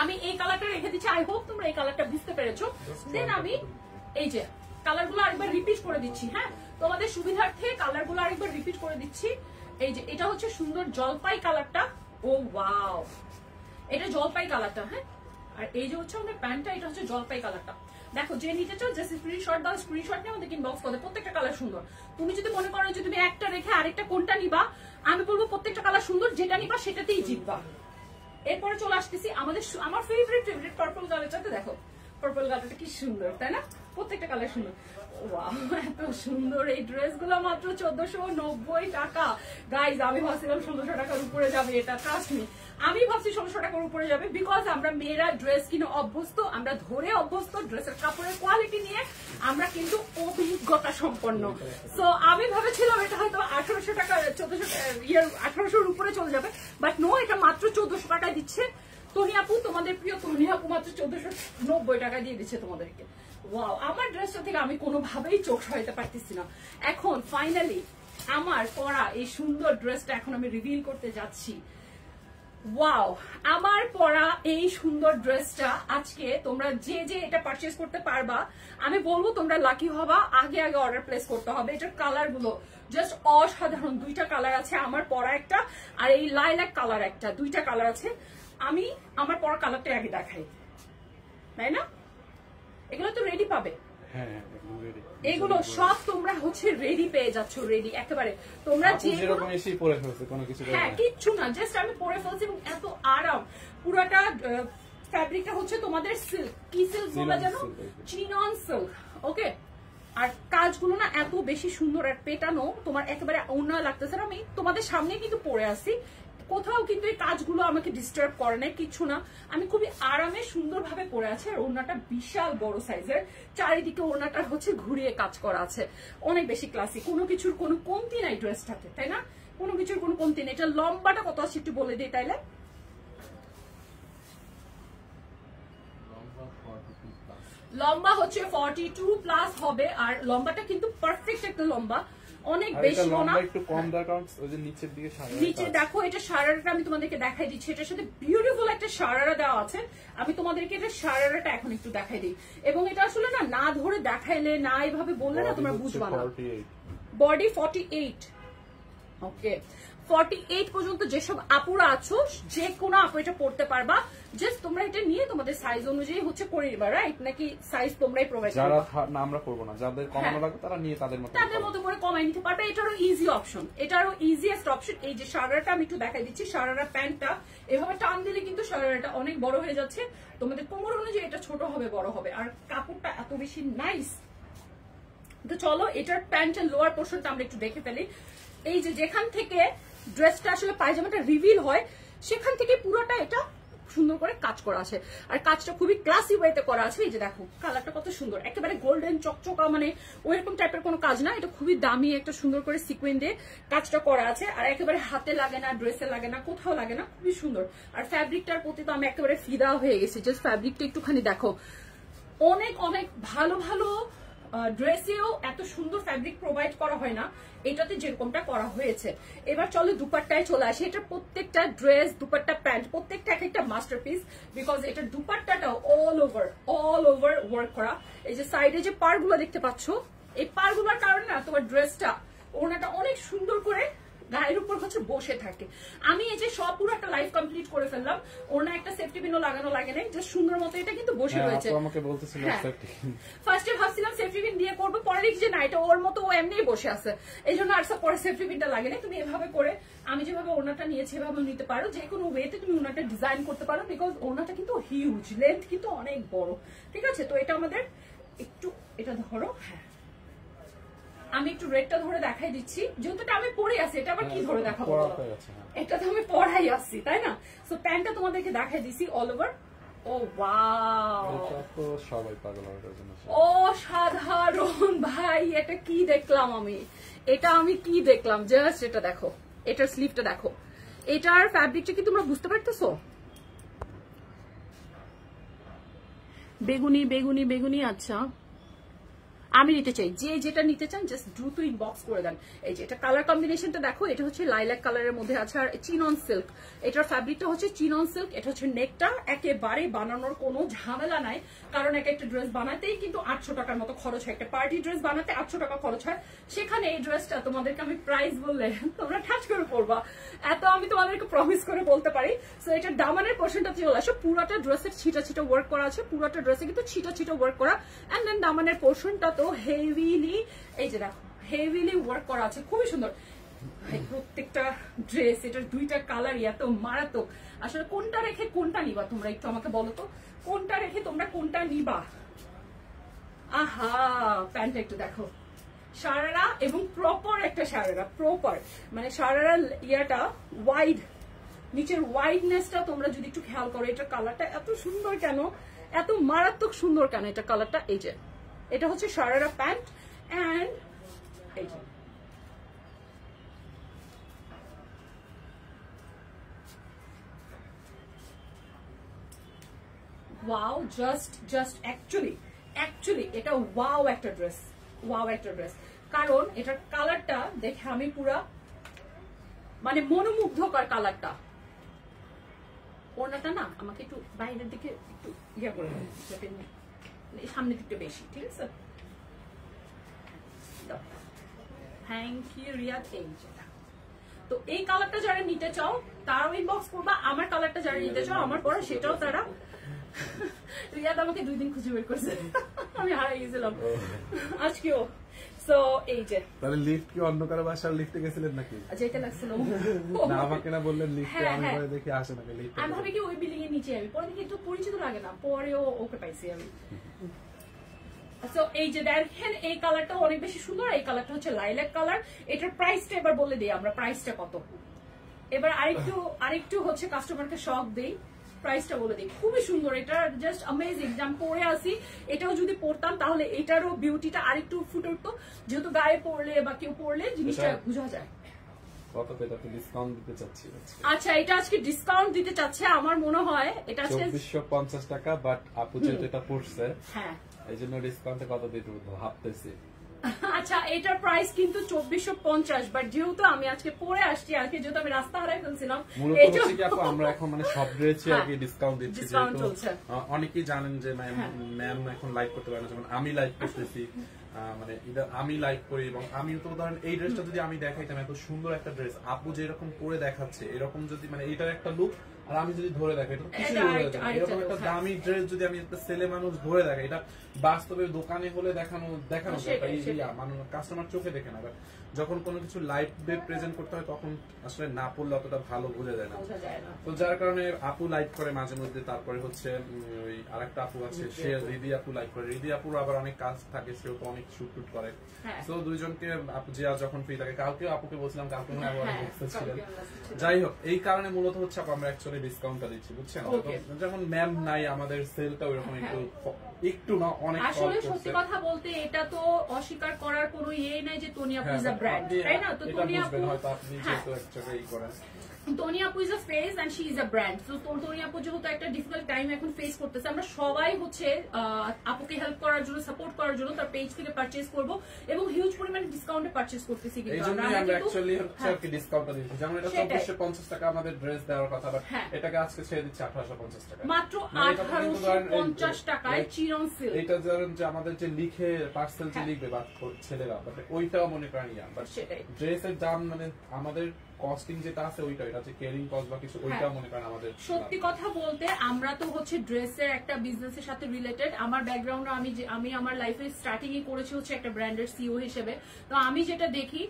আমি এই কালারটা রেখে দিচ্ছি, আই হোপ তোমরা এই কালারটা বুঝতে পেরেছো। দেন আমি এই যে কালার গুলো আরেকবার রিপিট করে দিচ্ছি, হ্যাঁ, তোমাদের সুবিধার্থে কালার গুলো আরেকবার রিপিট করে দিচ্ছি। এই যে এটা হচ্ছে সুন্দর জলপাই কালারটা, ও ওয়াও, এটা জলপাই কালারটা, হ্যাঁ, আর এই যে হচ্ছে আমাদের প্যান্টটা, এটা হচ্ছে জলপাই কালারটা। দেখো, যে নিতে চাও জাস্ট স্ক্রিনশট দাও, স্ক্রিনশট নিয়ে আমাদের ইনবক্স করো। প্রত্যেকটা কালার সুন্দর। তুমি যদি মনে করো যে তুমি একটা রেখে আরেকটা কোনটা নিবা, আমি বলবো প্রত্যেকটা কালার সুন্দর, যেটা নিবা সেটাতেই জিতবা। এরপরে চলে আসতেছি আমার ফেভারিট পার্পল কালারটাতে। দেখো পার্পল কালারটা কি সুন্দর, তাই না? প্রত্যেকটা কালার সুন্দর। ওয়াও, এত সুন্দর এই ড্রেসগুলো মাত্র 1490 টাকা। গাইজ, আমি ভাবছিলাম 1600 টাকার উপরে যাবে এটা, ট্রাস্ট মি, আমি ভাবছি 1600 টাকার উপরে যাবে, বিকজ আমরা মেয়েরা ড্রেস কিনে অভ্যস্ত, আমরা ধরে অভ্যস্ত, ড্রেসের কাপড়ের কোয়ালিটি নিয়ে আমরা কিন্তু অভিজ্ঞতা সম্পন্ন। সো আমি ভেবেছিলাম এটা হয়তো 1800 টাকা, 1800 উপরে চলে যাবে, বাট নো, এটা মাত্র 1400 টাকায় দিচ্ছে টনি আপু। তোমাদের প্রিয় টনি আপু মাত্র 1490 টাকা দিয়ে দিচ্ছে তোমাদেরকে। ওয়াও, আমার ড্রেসটা থেকে আমি কোনোভাবেই চোখ সরাতে পারতেছি না। এখন ফাইনালি আমার পরা এই সুন্দর ড্রেসটা এখন আমি রিভিল করতে যাচ্ছি। ওয়াও, আমার পরা এই সুন্দর ড্রেসটা আজকে তোমরা যে এটা পারচেজ করতে পারবা, আমি বলবো তোমরা লাকি হবা। আগে অর্ডার প্লেস করতে হবে। এটার কালার গুলো জাস্ট অসাধারণ। দুইটা কালার আছে, আমার পরা একটা আর এই লাইলাক কালার একটা, দুইটা কালার আছে। আমি আমার পরা কালারটা আগে দেখাই, তাই না? এগুলো তো রেডি পাবে, এগুলো সব তোমরা হচ্ছে রেডি পেয়ে যাচ্ছ, রেডি একেবারে। তোমরা যেরকম এসেই পরে ফেলছো, কোনো কিছু, হ্যাঁ, কিচ্ছু না, জাস্ট আমি পরে ফেলছি এবং এত আরাম। পুরোটা ফ্যাব্রিকটা হচ্ছে তোমাদের সিল্ক, কি সিল্ক বলা জানো? চিনন সিল্ক, ওকে। আর কাজগুলো না এত বেশি সুন্দর আর পেটানো, তোমার একেবারে অন্য লাগতেছে না। আমি তোমাদের সামনে কিন্তু পরে আসি, কোথাও কিন্তু এই কাজগুলো আমাকে ডিস্টার্ব করে না, কিছু না। আমি খুবই আরামে সুন্দরভাবে পরে আছি। আর ওড়নাটা বিশাল বড় সাইজের, চারিদিকে ওড়নাটা হচ্ছে ঘুরিয়ে কাজ করা আছে, অনেক বেশি ক্লাসি। কোনো কিছুর কোনো কমতি নাই ড্রেসটাতে, তাই না? কোনো কিছুর কোনো কমতি নেই। এটা লম্বাটা কত আছে একটু বলে দিই তাইলে। লম্বা হচ্ছে 42+ হবে, আর লম্বাটা কিন্তু পারফেক্ট একটা লম্বা, অনেক বেশি না, একটু কম দাও, কারণ ওই যে নিচের দিকে শাড়ি, নিচে দেখো এটা শাড়াটা আমি তোমাদেরকে দেখাই দিচ্ছি। এটার সাথে বিউটিফুল একটা শাড়ারা দেওয়া আছে। আমি তোমাদেরকে এটা শাড়ারাটা এখন একটু দেখাই দিই। এবং এটা আসলে না ধরে দেখাইলে, না এইভাবে বললে না তোমরা বুঝবা না। বডি 48, ওকে। 48 পর্যন্ত যেসব আপুরা আছো, যে কোনো আপু এটা পড়তে পারবা। জাস্ট তোমরা এটা নিয়ে তোমাদের সাইজ অনুযায়ী হচ্ছে করে নিবা, রাইট? নাকি সাইজ তোমরাই প্রোভাইড করবে? যারা না আমরা করব না, যাদের কমানো লাগে তারা নিয়ে তাদের মতো করে কমাই নিতে পারবে। এটারও ইজি অপশন, এটারও ইজিয়েস্ট অপশন। এই যে শাড়াটা আমি একটু দেখাই দিচ্ছি। শাড়ার প্যান্টটা এভাবে টান দিলে কিন্তু শাড়াটা অনেক বড় হয়ে যাচ্ছে। তোমাদের কোমর অনুযায়ী এটা ছোট হবে, বড় হবে। আর কাপড়টা এত বেশি নাইস। তো চলো এটার প্যান্ট এন্ড লোয়ার পোর্শনটা আমরা একটু দেখে ফেলি। এই যে যেখান থেকে ড্রেসটা আসলে পায়জামাটা রিভিল হয়, সেখান থেকে পুরোটা এটা সুন্দর করে কাজ করা আছে। আর কাজটা খুবই ক্লাসি ওয়েতে করা আছে। এই যে দেখো কালারটা কত সুন্দর, একেবারে গোল্ডেন চকচকা, মানে ওইরকম টাইপের কোনো কাজ না। এটা খুবই দামি একটা সুন্দর করে সিকোয়েন্স দিয়ে কাজটা করা আছে। আর একেবারে হাতে লাগে না, ড্রেসে লাগে না, কোথাও লাগে না, খুবই সুন্দর। আর ফ্যাব্রিকটার প্রতি তো আমি একেবারে ফিদা হয়ে গেছি। জাস্ট ফ্যাব্রিকটা একটুখানি দেখো, অনেক অনেক ভালো ভালো ড্রেসেও এত সুন্দর ফ্যাব্রিক প্রোভাইড করা হয় না, এটাতে যেরকমটা করা হয়েছে। এবার চলো দুপাট্টায় চলে আসে। এটা প্রত্যেকটা ড্রেস, দুপাট্টা, প্যান্ট প্রত্যেকটা এক একটা মাস্টারপিস, বিকজ এটা দুপাট্টাটাও অল ওভার ওয়ার্ক করা। এই যে সাইডে যে পারগুলো দেখতে পাচ্ছ, এই পারগুলোর কারণে না তোমার ড্রেসটা, ওনাটা অনেক সুন্দর করে গায়ের উপর হচ্ছে বসে থাকে। আমি এই যে সব পুরো একটা লাইফ কমপ্লিট করে ফেললাম, ওনা একটা সেফটি পিনও লাগানো লাগে নাই, জাস্ট সুন্দর মতো এটা কিন্তু বসে রয়েছে। আমাকে বলতেছিল সেফটি পিন, ফার্স্টে ভাবছিলাম সেফটি পিন দিয়ে করবো, পরে দেখি যে না এটা ওর মতো ও এমনিই বসে আছে, এই জন্য আর পরে সেফটি পিনটা লাগে না। তুমি এভাবে করে আমি যেভাবে ওনাটা নিয়েছি এভাবে নিতে পারো, যে কোনো ওয়েতে তুমি ওনাটা ডিজাইন করতে পারো, বিকজ ওনাটা কিন্তু হিউজ, লেন্থ কিন্তু অনেক বড়, ঠিক আছে। তো এটা আমাদের একটু, এটা ধরো, হ্যাঁ আমি একটু রেডটা ধরে দেখাই দিচ্ছি, যেহেতু আমি পরে আছি, এটা আবার কি ধরে দেখাবো, এটা তো আমি পড়াই আসছি তাই না। সো প্যান্টটা তোমাদেরকে দেখাই দিচ্ছি অল ওভার। ও ওয়াও, সবাই পাগল হওয়ার জন্য অসাধারণ ভাই, এটা কি দেখলাম আমি, এটা আমি কি দেখলাম, জাস্ট এটা দেখো, এটার স্লিভটা দেখো, এটার ফ্যাব্রিকটা কি তোমরা বুঝতে পারতেছো? বেগুনি বেগুনি বেগুনি। আচ্ছা আমি নিতে চাই, যে যেটা নিতে চান জাস্ট দ্রুত ইনবক্স করে দেন। এই যে এটা কালার কম্বিনেশনটা দেখো, এটা হচ্ছে লাইলাক কালারের মধ্যে আছে, আর চিনন সিল্ক, এটার ফ্যাব্রিকটা হচ্ছে চিনন সিল্ক। এটা হচ্ছে নেকটা, একেবারে বানানোর কোনো ঝামেলা নাই, কারণ এক একটা ড্রেস বানাতেই কিন্তু 800 টাকার মতো খরচ হয়, একটা পার্টি ড্রেস বানাতে 800 টাকা খরচ হয়, সেখানে এই ড্রেসটা তোমাদেরকে আমি প্রাইস বললে তোমরা ঠাস করে পড়বা, এত আমি তোমাদেরকে প্রমিস করে বলতে পারি। সো এটার দামানের পোর্শনটা চলে আসো, পুরোটা ড্রেসের ছিটা ছিটা ওয়ার্ক করা আছে, পুরোটা ড্রেসে কিন্তু ছিটা ছিটা ওয়ার্ক করা, এন্ড দেন দামানের পোর্শনটা তো হেভিলি, এই যে দেখো হেভিলি ওয়ার্ক করা আছে, খুবই সুন্দর। প্রত্যেকটা ড্রেস, এটার দুইটা কালার এত মারাত্মক, আসলে কোনটা রেখে কোনটা নিবা তোমরা একটু আমাকে বলো তো, কোনটা রেখে তোমরা কোনটা নিবা? আহা প্যান্টটা একটু দেখো, সারারা এবং প্রপার একটা সারারা, প্রপার মানে সারারা ইয়াটা ওয়াইড, নিচের ওয়াইডনেসটা তোমরা যদি একটু খেয়াল করো, এটার কালারটা এত সুন্দর কেন, এত মারাত্মক সুন্দর কেন এটা কালারটা। এই যে এটা হচ্ছে সারারা প্যান্ট, এন্ড এই যে ওয়াও, জাস্ট অ্যাকচুয়ালি এটা ওয়াও একটা ড্রেস, ওয়াও একটা ড্রেস, কারণ এটার কালারটা দেখে আমি পুরা মানে মনোমুগ্ধকর কালারটা। ওনাটা না আমাকে একটু বাইরের দিকে একটু ইয়ে করে সামনের দিকটা বেশি, ঠিক আছে। Thank you Riyad. এই যেটা তো এই কালারটা যারা নিতে চাও তারাও ইনবক্স করবা, আমার কালারটা যারা নিতে চাও আমার পরে সেটাও তারা। রিয়াদ আমাকে 2 দিন খুঁজে বের করছে, আমি হারাই গেছিলাম আজকেও। সো এই যে তাহলে লিফট কি অন্য কারো বাসার লিফটে গেছিলেন নাকি? যেটা লাগছিল না আমাকে না বললেন লিফটে, আমি পরে দেখি আসে নাকি লিফটে, আমি ভাবি কি ওই বিল্ডিং এর নিচে, আমি পরে দেখি একটু পরিচিত লাগে না, পরেও ওকে পাইছি আমি। সো এই যে দেখেন এই কালারটা অনেক বেশি সুন্দর, এই কালারটা হচ্ছে লাইলাক কালার। এটার প্রাইসটা এবার বলে দিই আমরা, প্রাইসটা কত, এবার আরেকটু হচ্ছে কাস্টমারকে শক দেই, প্রাইসটা বলে দিই। খুবই সুন্দর, এটা জাস্ট অ্যামেজিং, যে আমি পরে আসি, এটাও যদি পরতাম তাহলে এটারও বিউটিটা আরেকটু ফুটে উঠতো, যেহেতু গায়ে পরলে বা কেউ পরলে জিনিসটা বোঝা যায়। আচ্ছা এটা আজকে ডিসকাউন্ট দিতে চাচ্ছে, আমার মনে হয় এটা আজকে 2450 টাকা, বাট আপু যেহেতু এটা পড়ছে, হ্যাঁ এই জন্য ডিসকাউন্টে কত দিতে ভাবতেছি। আচ্ছা এটার প্রাইস কিন্তু 2450, বাট যেহেতু আমি আজকে পরে আসছি, আজকে যেহেতু আমি রাস্তা হারাই ফেলছিলাম, আমরা এখন মানে সব ড্রেসে আর কি ডিসকাউন্ট দিচ্ছি, অনেকেই জানেন যে ম্যাম এখন লাইভ করতে পারে না, যেমন আমি লাইভ করতেছি, মানে আমি লাইভ করি, এবং আমিও তো ধরেন এই ড্রেসটা যদি আমি দেখাইতাম, এত সুন্দর একটা ড্রেস আপু যেরকম পরে দেখাচ্ছে, এরকম যদি মানে এটার একটা লুক আর আমি যদি ধরে দেখাই, এরকম একটা দামি ড্রেস যদি আমি একটা ছেলে মানুষ ধরে দেখাই, এটা বাস্তবে দোকানে হলে দেখানো কাস্টমার চোখে দেখে না, যখন কোনো কিছু লাইভ প্রেজেন্ট করতে হয় তখন আসলে না পড়লে অতটা ভালো বোঝা যায় না। তো যার কারণে আপু লাইভ করে মাঝে মধ্যে, তারপরে হচ্ছে ওই আরেকটা আপু আছে সে রিদি আপু লাইভ করে, রিদি আপুর আবার অনেক কাজ থাকে, সেও তো অনেক শুট টুট করে। তো দুইজনকে আপু যে যখন ফ্রি থাকে, কালকেও আপুকে বলছিলাম, কালকে ছিলেন। যাই হোক এই কারণে মূলত হচ্ছে আমরা অ্যাকচুয়ালি ডিসকাউন্টটা দিচ্ছি, বুঝছেন। যেমন ম্যাম নাই, আমাদের সেলটা ওইরকম একটু না অনেক। আসলে সত্যি কথা বলতে এটা তো অস্বীকার করার কোনো ইয়ে নাই যে তোনিয়া আপু ইজ আ ব্র্যান্ড, তাই না? তো তোনিয়া আপু হয়তো আপনি যেহেতু একটা এই করেন, টনি আপু is a face and she is a brand. তো টনি আপু যেহেতু একটা ডিফিকাল্ট টাইম এখন ফেস করতেছে, আমরা সবাই হচ্ছে আপুকে হেল্প করার জন্য, সাপোর্ট করার জন্য তার পেজ থেকে পারচেজ করব এবং হিউজ পরিমাণে ডিসকাউন্টে পারচেজ করতেছি। কিন্তু আমরা অ্যাকচুয়ালি হচ্ছে কি ডিসকাউন্টটা দিচ্ছি, যেমন এটা 2450 টাকা আমাদের ড্রেস দেওয়ার কথা, বাট এটাকে আজকে ছেড়ে দিচ্ছি 1850 টাকা, মাত্র 1850 টাকায় চিরন সিল্ক। এটা ধরেন যে আমাদের যে লিখে পার্সেল যে লিখবে বা ছেলেরা, বাট ওইটাও মনে করেন ইয়া, বাট ড্রেসের দাম মানে আমাদের কস্টিং যেটা আছে ওইটা, এটা যে কেয়ারিং কস্ট বা কিছু ওইটা মনে করেন আমাদের। সত্যি কথা বলতে আমরা তো হচ্ছে ড্রেসের একটা বিজনেসের সাথে রিলেটেড। আমার ব্যাকগ্রাউন্ডে আমি আমার লাইফে স্টার্টিং এ করেছি হচ্ছে একটা ব্র্যান্ডের সিইও হিসেবে। তো আমি যেটা দেখি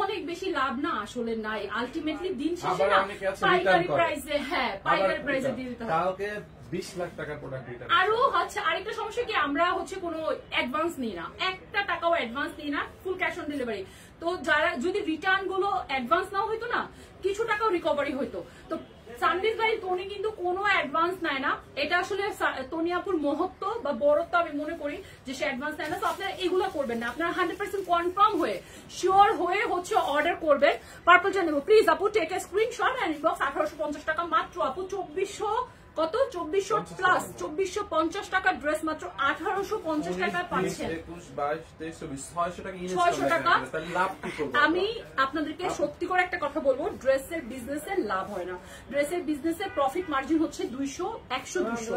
অনেক বেশি লাভ না আসলে নাই, আলটিমেটলি দিন শেষে না পাইকারি প্রাইসে, হ্যাঁ পাইকারি প্রাইসে দিয়ে দিতে হয়। কালকে 20 লাখ টাকার প্রোডাক্ট দিতে। আরো হচ্ছে আরেকটা সমস্যা কি, আমরা হচ্ছে কোনো অ্যাডভান্স নিই না, একটা টাকাও অ্যাডভান্স নিই না, ফুল ক্যাশ অন ডেলিভারি। তো যারা যদি রিটার্ন গুলো অ্যাডভান্স নাও হইতো না, কিছু টাকাও রিকভারি হইতো। তো সানভিজ ভাই টনি কিন্তু কোনো অ্যাডভান্স নেয় না, এটা আসলে টনি আপুর মহত্ব বা বড়ত্ব আমি মনে করি যে সে অ্যাডভান্স নেয় না। তো আপনারা এগুলো করবেন না, আপনারা 100% কনফার্ম হয়ে শিওর হয়ে হচ্ছে অর্ডার করবেন। পার্পল জেনে নেবো প্লিজ আপু, take a screenshot and inbox. 1850 টাকা মাত্র আপু, 2400 কত 2400 প্লাস 2450 টাকার ড্রেস মাত্র 1850 টাকায় পাচ্ছেন। 600 টাকা। আমি আপনাদেরকে সত্যি করে একটা কথা বলবো, ড্রেসের বিজনেসে লাভ হয় না, ড্রেসের বিজনেসে প্রফিট মার্জিন হচ্ছে 200 100 200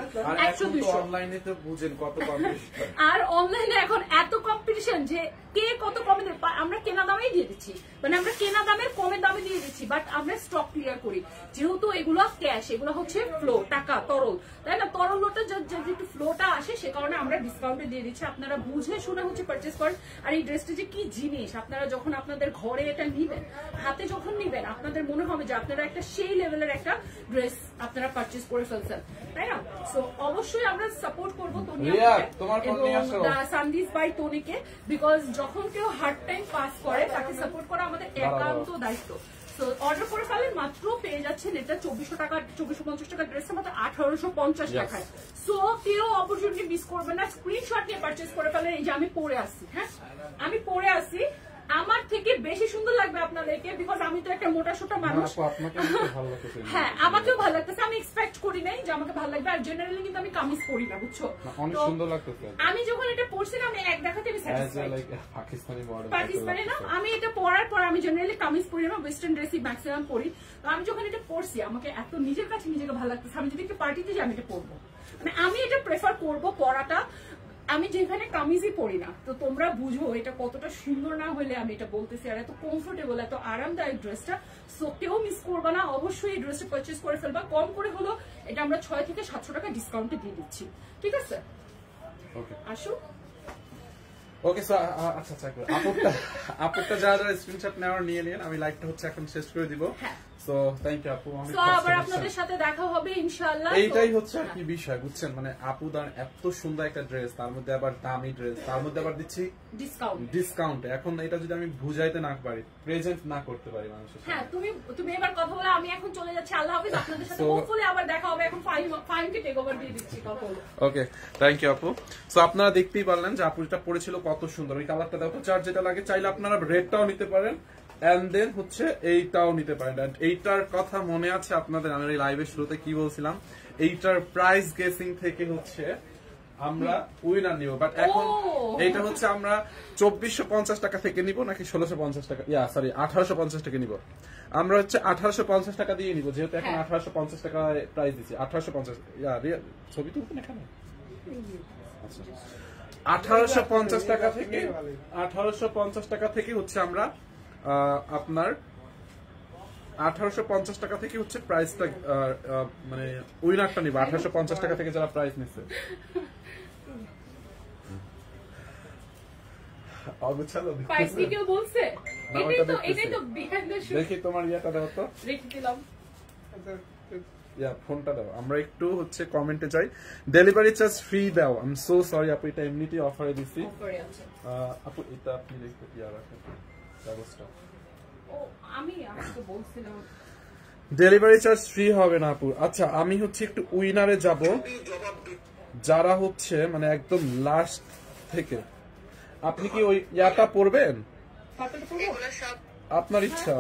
100 200। অনলাইনে তো বুঝেন কত কম্পিটিশন, আর অনলাইনে এখন এত কম্পিটিশন যে কে কত কমে দেবে। আমরা কেনা দামেই দিয়ে দিচ্ছি, মানে আমরা কেনা দামের কমে দামে দিয়ে দিচ্ছি, বাট আমরা স্টক ক্লিয়ার করি। যেহেতু এগুলো ক্যাশ, এগুলো হচ্ছে ফ্লো টাকা, তরল, তাই না? তরলটা যদি একটু ফ্লোটা আসে সে কারণে আমরা ডিসকাউন্টে দিয়ে দিচ্ছি। আপনারা বুঝে শুনে হচ্ছে পারচেস করেন। আর এই ড্রেসটা যে কি জিনিস, আপনারা যখন আপনাদের ঘরে এটা নিবেন, হাতে যখন নিবেন, আপনাদের মনে হবে যে আপনারা একটা সেই লেভেলের একটা ড্রেস আপনারা পারচেস করে ফেলছেন, তাই না? সো অবশ্যই আমরা সাপোর্ট করবো সানভিজ বাই টনিকে, বিকজ যখন কেউ হার্ড টাইম পাস করে তাকে সাপোর্ট করা আমাদের একান্ত দায়িত্ব। অর্ডার করে ফেলেন, মাত্র পেয়ে যাচ্ছেন এটা 2400 টাকা, 2450 টাকা ড্রেসটা মাত্র 1850 টাকায়। সো কেউ অপরচুনিটি মিস করবেন না, স্ক্রিনশট নিয়ে পারচেস করে ফেলেন। এই যে আমি পরে আসছি, হ্যাঁ আমি পরে আসি, আমার থেকে বেশি সুন্দর লাগবে আপনাদেরকে, বিকজ আমি তো একটা মোটা সোটা মানুষ। হ্যাঁ আমাকেও ভালো লাগতেছে, আমি এক্সপেক্ট করি নাই যে আমাকে ভালো লাগবে। আর জেনারেলি কিন্তু আমি কামিজ পরি না, বুঝছো? অনেক সুন্দর লাগতেছে। আমি যখন এটা পরছিলাম আমি এক দেখাতে আমি স্যাটিসফাইড। পাকিস্তানি না, আমি এটা পরার পর আমি জেনারেলি কামিজ পরি না, ওয়েস্টার্ন ড্রেসই ম্যাক্সিমাম পরি। তো আমি যখন এটা পরছি আমাকে এত নিজের কাছে নিজেকে ভালো লাগতেছে, আমি যদি একটা পার্টিতে যাই আমি এটা পরবো, মানে আমি এটা প্রেফার করবো পরাটা, আমি যেখানে কামিজই পরি না। তো তোমরা বুঝো এটা কতটা সুন্দর না হলে আমি এটা বলতেছি। আর এত কমফোর্টেবল, এত আরামদায়ক ড্রেসটা, সো কেউ মিস করবা না, অবশ্যই এই ড্রেসটা পারচেস করে ফেলবা। কম করে হলো এটা আমরা 600 থেকে 700 টাকা ডিসকাউন্টে দিয়ে দিচ্ছি, ঠিক আছে? আসো ওকে। সো আচ্ছা আপুরটা যা যা স্ক্রিনশট নেওয়ার নিয়ে নিন, আমি লাইভটা হচ্ছে এখন শেষ করে দিব। সো থ্যাংক ইউ আপু, আবার আপনাদের সাথে দেখা হবে ইনশাআল্লাহ। এইটাই হচ্ছে আর কি বিষয়, বুঝছেন? মানে আপু দান এত সুন্দর একটা ড্রেস, তার মধ্যে আবার দামি ড্রেস, তার মধ্যে আবার দিচ্ছি ডিসকাউন্ট। এখন এটা যদি আমি বুঝাইতে না পারি, প্রেজেন্ট না করতে পারি মানুষের, হ্যাঁ তুমি এবার কথা বলে আমি এখন চলে যাচ্ছি। আল্লাহ হাফেজ, আপনাদের সাথে হোপফুলি আবার দেখা হবে। এখন ফাইমকে টেক ওভার দিয়ে দিচ্ছি কথা বলে। ওকে থ্যাংক ইউ আপু। সো আপনারা দেখতেই পারলেন যে আপু যেটা পরেছিল কত সুন্দর, ওই কালারটা দেখো, চার যেটা লাগে, চাইলে আপনারা রেডটাও নিতে পারেন এন্ড দেন হচ্ছে এইটাও নিতে পারেন। এন্ড এইটার কথা মনে আছে আপনাদের, আমি লাইভের শুরুতে কি বলছিলাম, এইটার প্রাইস গেসিং থেকে হচ্ছে আমরা উইনার নিব, বাট এখন এইটা হচ্ছে আমরা 2450 টাকা থেকে নিব নাকি 1650 টাকা, সরি 1850 টাকা নিব। আমরা হচ্ছে 1850 টাকা দিয়ে নিব, যেহেতু এখন 1850 টাকা প্রাইস দিচ্ছি। 1850 ছবি তুলবেন এখানে, আচ্ছা 1850 টাকা থেকে 1850 টাকা থেকে হচ্ছে আমরা আপনার 1850 টাকা থেকে হচ্ছে প্রাইসটা, মানে উইনারটা নিব 1850 টাকা থেকে যারা প্রাইস নিচ্ছে। দেখি তোমার ইয়েটা দাও তো, ফোনটা দাও, আমরা একটু হচ্ছে কমেন্টে যাই। ডেলিভারি চার্জ ফ্রি দাও। আই এম সো সরি আপু, এটা এমনিতেই অফারে দিছি আপু, এটা আপনি দেখতে রাখেন কাগজটা। ডেলিভারি চার্জ ফ্রি হবে না আপু। আচ্ছা আমি হচ্ছে একটু উইনারে যাব, যারা হচ্ছে মানে একদম লাস্ট থেকে। আপনি কি ওই ইয়াটা পড়বেন? আপনার ইচ্ছা।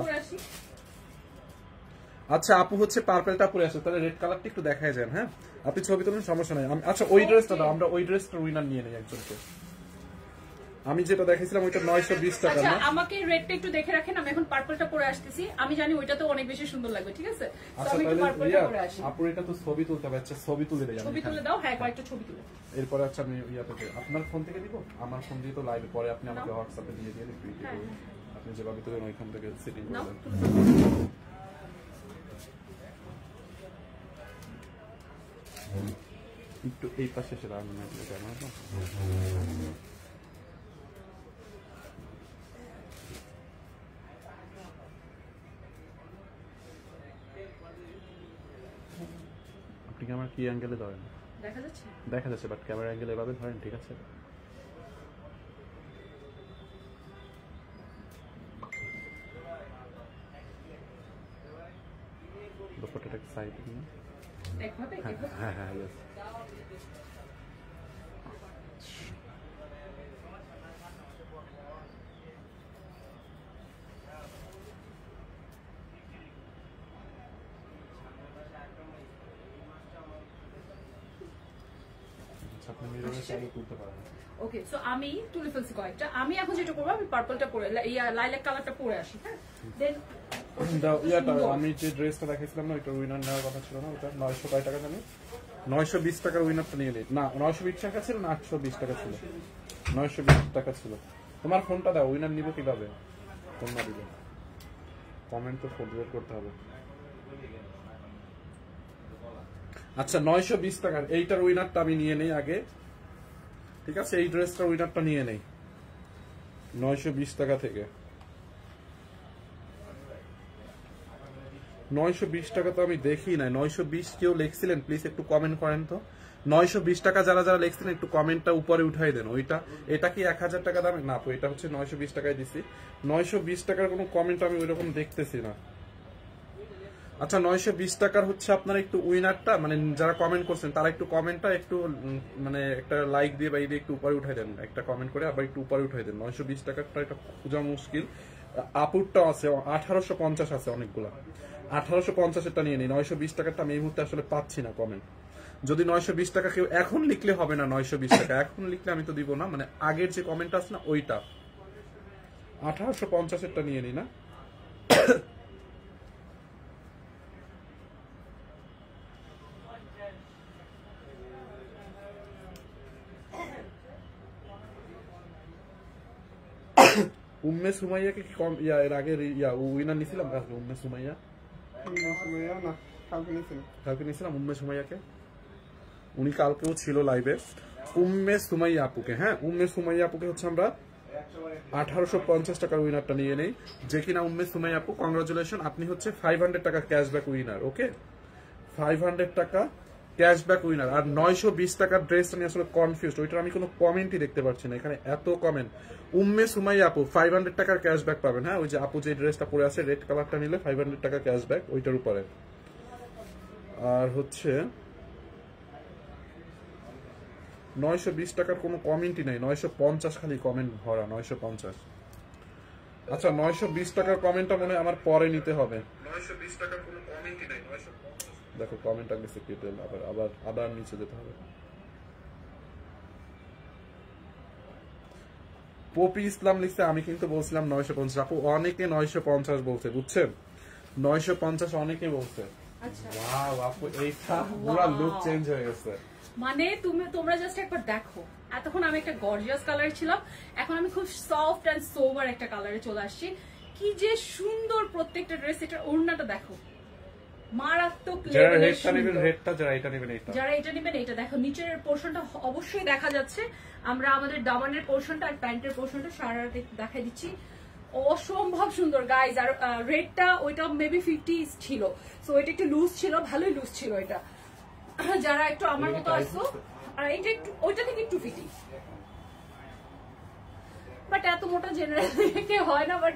আচ্ছা আপু হচ্ছে পার্পলটা পরে আছে, তাহলে রেড কালারটা একটু দেখায় যান। হ্যাঁ আপনি ছবি তুলুন, সমস্যা নাই। আচ্ছা ওই ড্রেসটা দাও, আমরা ওই ড্রেসটার উইনার নিয়ে নেই একজনকে। আমি যেটা দেখাইছিলাম ওইটা 920 টাকা না। আচ্ছা আমাকে রেডটা একটু দেখে রাখেন, আমি এখন পার্পলটা পরে আসতেছি। আমি জানি ওইটা তো অনেক বেশি সুন্দর লাগবে, ঠিক আছে? আচ্ছা আমি একটু পার্পলটা পরে আসি। আপু এটা তো ছবি তুলতে হবে, আচ্ছা ছবি তুলে দেই। ছবি তুলে দাও, হ্যাঁ কয়েকটা ছবি তুলে। এরপর আচ্ছা আমি ইয়াতে আপনার ফোন থেকে দিব, আমার ফোন দিয়ে তো লাইভ পরে আপনি আমাকে হোয়াটসঅ্যাপে দিয়ে দিন ভিডিও। আপনি যেভাবে তুলেন ওইখান থেকে সেটিং করবেন। একটু এই পাশে এসে রাখবেন ক্যামেরা তো। আপনি কি আমার কি অ্যাঙ্গেলে ধরেন? দেখা যাচ্ছে? দেখা যাচ্ছে, বাট ক্যামেরা অ্যাঙ্গেল এভাবে ধরেন, ঠিক আছে? দুপাট্টাটা সাইড নিয়ে একভাবে হ্যাঁ হ্যাঁ ইয়েস। আপনি মিররে চালু করতে পারেন। ওকে সো আমি তুলে ফেলছি কয়েকটা। আমি এখন যেটা করবো, আমি পার্পলটা পরে লাইলাক কালারটা পরে আসি। হ্যাঁ দেন আমি যে ড্রেসটা দেখাইছিলাম না, ওইটা উইনার নেওয়ার কথা ছিল না। ওটা 900 কয় টাকা জানি, 920 টাকার উইনারটা নিয়ে নিই না। 920 টাকা ছিল না 820 টাকা ছিল? 920 টাকা ছিল। তোমার ফোনটা দাও, উইনার নিব কিভাবে? ফোন না দিবে কমেন্ট তো ফোন বের করতে হবে। আচ্ছা 920 টাকার এইটার উইনারটা আমি নিয়ে নেই আগে, ঠিক আছে? এই ড্রেসটার উইনারটা নিয়ে নেই 920 টাকা থেকে। 920 টাকা তো আমি দেখি না। 920 কেউ লিখছিলেন প্লিজ একটু কমেন্ট করেন তো। 920 টাকা যারা যারা লিখছিলেন একটু কমেন্টটা উপরে উঠাই দেন। ওইটা এটা কি 1000 টাকা দামে? না, এটা হচ্ছে 920 টাকায় দিছি। 920 টাকার কোনো কমেন্ট আমি ওইরকম দেখতেছি না। আচ্ছা 920 টাকার হচ্ছে আপনারা একটু উইনারটা, মানে যারা কমেন্ট করছেন তারা একটু কমেন্টটা একটু মানে একটা লাইক দিয়ে বা এই দিয়ে একটু উপরে উঠাই দেন, একটা কমেন্ট করে আবার একটু উপরে উঠাই দেন। 920 টাকারটা এটা খোঁজা মুশকিল। আপুরটা আছে 1850 আছে অনেকগুলা, 1850 নিয়ে নিই। 920 টাকারটা আমি এই মুহূর্তে আসলে পাচ্ছি না কমেন্ট। যদি 920 টাকা কেউ এখন লিখলে হবে না, 920 টাকা এখন লিখলে আমি তো দিব না, মানে আগের যে কমেন্ট আছে না ওইটা 1850 নিয়ে নিই না। উম্মে সুমাইয়াকে কি কম এর আগে উইনার নিছিলাম? উম্মে সুমাইয়া না, কালকে নিছিলাম উম্মে সুমাইয়াকে। উনি কালকেও ছিল লাইভে। উম্মে সুমাইয়া আপুকে, হ্যাঁ উম্মে সুমাইয়া আপুকে হচ্ছে আমরা 1850 টাকার উইনারটা নিয়ে নেই। যে কিনা উম্মে সুমাইয়া আপু, কংগ্রাচুলেশন, আপনি হচ্ছে 500 টাকা ক্যাশব্যাক উইনার। ওকে 500 টাকা ক্যাশব্যাক উইনার। আর 920 টাকার ড্রেসটা নিয়ে আসলে কনফিউজড, ওইটার আমি কোনো কমেন্টই দেখতে পাচ্ছি না, এখানে এত কমেন্ট। উম্মে সুমাইয়া আপু 500 টাকার ক্যাশব্যাক পাবেন। হ্যাঁ ওই যে আপু যে ড্রেসটা পরে আছে রেড কালারটা নিলে 500 টাকা ক্যাশব্যাক ওইটার উপরে। আর হচ্ছে 920 টাকার কোনো কমেন্টই নাই, 950 খালি কমেন্ট ভরা, 950। আচ্ছা 920 টাকার কমেন্টটা মনে হয় আমার পরে নিতে হবে। 920 টাকার কোনো কমেন্টই নাই, 950। দেখো কমেন্ট আগে কেটে আবার নিচে যেতে হবে। পপি ইসলাম লিখছে, আমি কিন্তু বলছিলাম 950। আপু অনেকে 950 বলছে, বুঝছেন? 950 অনেকে বলছে। ওয়াও আপু এইটা পুরো লুক চেঞ্জ হয়ে গেছে। মানে তোমরা জাস্ট একবার দেখো, এতক্ষণ আমি একটা গর্জিয়াস কালার ছিলাম, এখন আমি খুব সফট এন্ড সোবার একটা কালারে চলে আসছি। কি যে সুন্দর প্রত্যেকটা ড্রেস। এটার ওড়নাটা দেখো, মারাত্মক লেভেলের সুন্দর। যারা এটা নেবেন এটা দেখো, নিচের পোরশনটা অবশ্যই দেখা যাচ্ছে। আমরা আমাদের দামানের পোরশনটা আর প্যান্টের পোরশনটা সারা দেখাই দিচ্ছি, অসম্ভব সুন্দর গাইজ। আর রেডটা ওইটা মেবি 50 ছিল, সো এটা একটু লুজ ছিল, ভালোই লুজ ছিল এটা। যারা একটু আমার মতো আসছো, আর এটা একটু ওইটা থেকে একটু ফিটি, বাট এত মোটা জেনারেলি হয় না। বাট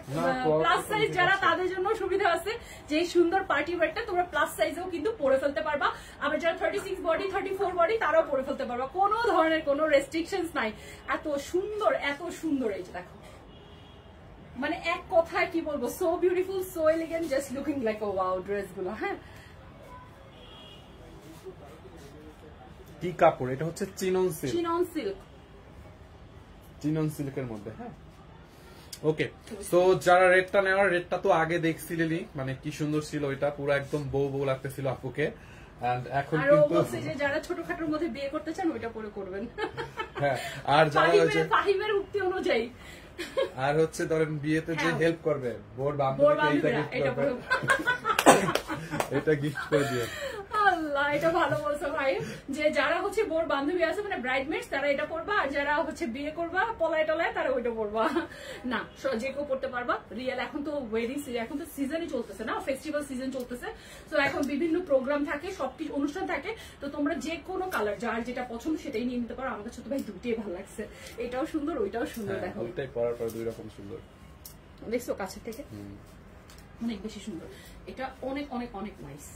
প্লাস সাইজ যারা তাদের জন্য সুবিধা আছে, যে সুন্দর পার্টি ওয়্যারটা তোমরা প্লাস সাইজেও কিন্তু পরে ফেলতে পারবা। আবার যারা 36 বডি 34 বডি তারাও পরে ফেলতে পারবা, কোনো ধরনের কোনো রেস্ট্রিকশনস নাই। এত সুন্দর এত সুন্দর। এই যে দেখো মানে এক কথায় কি বলবো, so beautiful, so elegant, just looking like oh wow dress গুলো। হ্যাঁ, কি কাপড় এটা? হচ্ছে chinon silk, chinon silk, chinon সিল্কের মধ্যে। হ্যাঁ, ওকে। সো যারা রেডটা নেওয়ার, রেডটা তো আগে দেখছিলেনই, মানে কি সুন্দর ছিল ওইটা, পুরো একদম বউ বউ লাগতেছিল আপুকে। এন্ড এখন কিন্তু যারা ছোটখাটোর মধ্যে বিয়ে করতে চান ওইটা পরে করবেন। হ্যাঁ, আর যারা ফাহিমের উক্তি অনুযায়ী, আর হচ্ছে ধরেন বিয়েতে যে হেল্প করবে বোর বান্ধবীকে এটা গিফট করে দিও। আল্লাহ, এটা ভালো বলছো ভাই, যে যারা হচ্ছে বোর বান্ধবী আছে মানে ব্রাইডমেটস, তারা এটা পরবা, আর যারা হচ্ছে বিয়ে করবা পলায় টলায় তারা ওইটা পরবা। না, যে কেউ পড়তে পারবা। রিয়েল এখন তো ওয়েডিং সিজন, এখন তো সিজনই চলতেছে না, ফেস্টিভ্যাল সিজন চলতেছে, তো এখন বিভিন্ন প্রোগ্রাম থাকে, সবকিছু অনুষ্ঠান থাকে, তো তোমরা যে কোনো কালার যার যেটা পছন্দ সেটাই নিয়ে নিতে পারো। আমার কাছে তো ভাই দুটোই ভালো লাগছে, এটাও সুন্দর ওইটাও সুন্দর। দেখো ওইটাই পরার পর দুই রকম সুন্দর, দেখছো কাছের থেকে অনেক বেশি সুন্দর, এটা অনেক অনেক অনেক নাইস।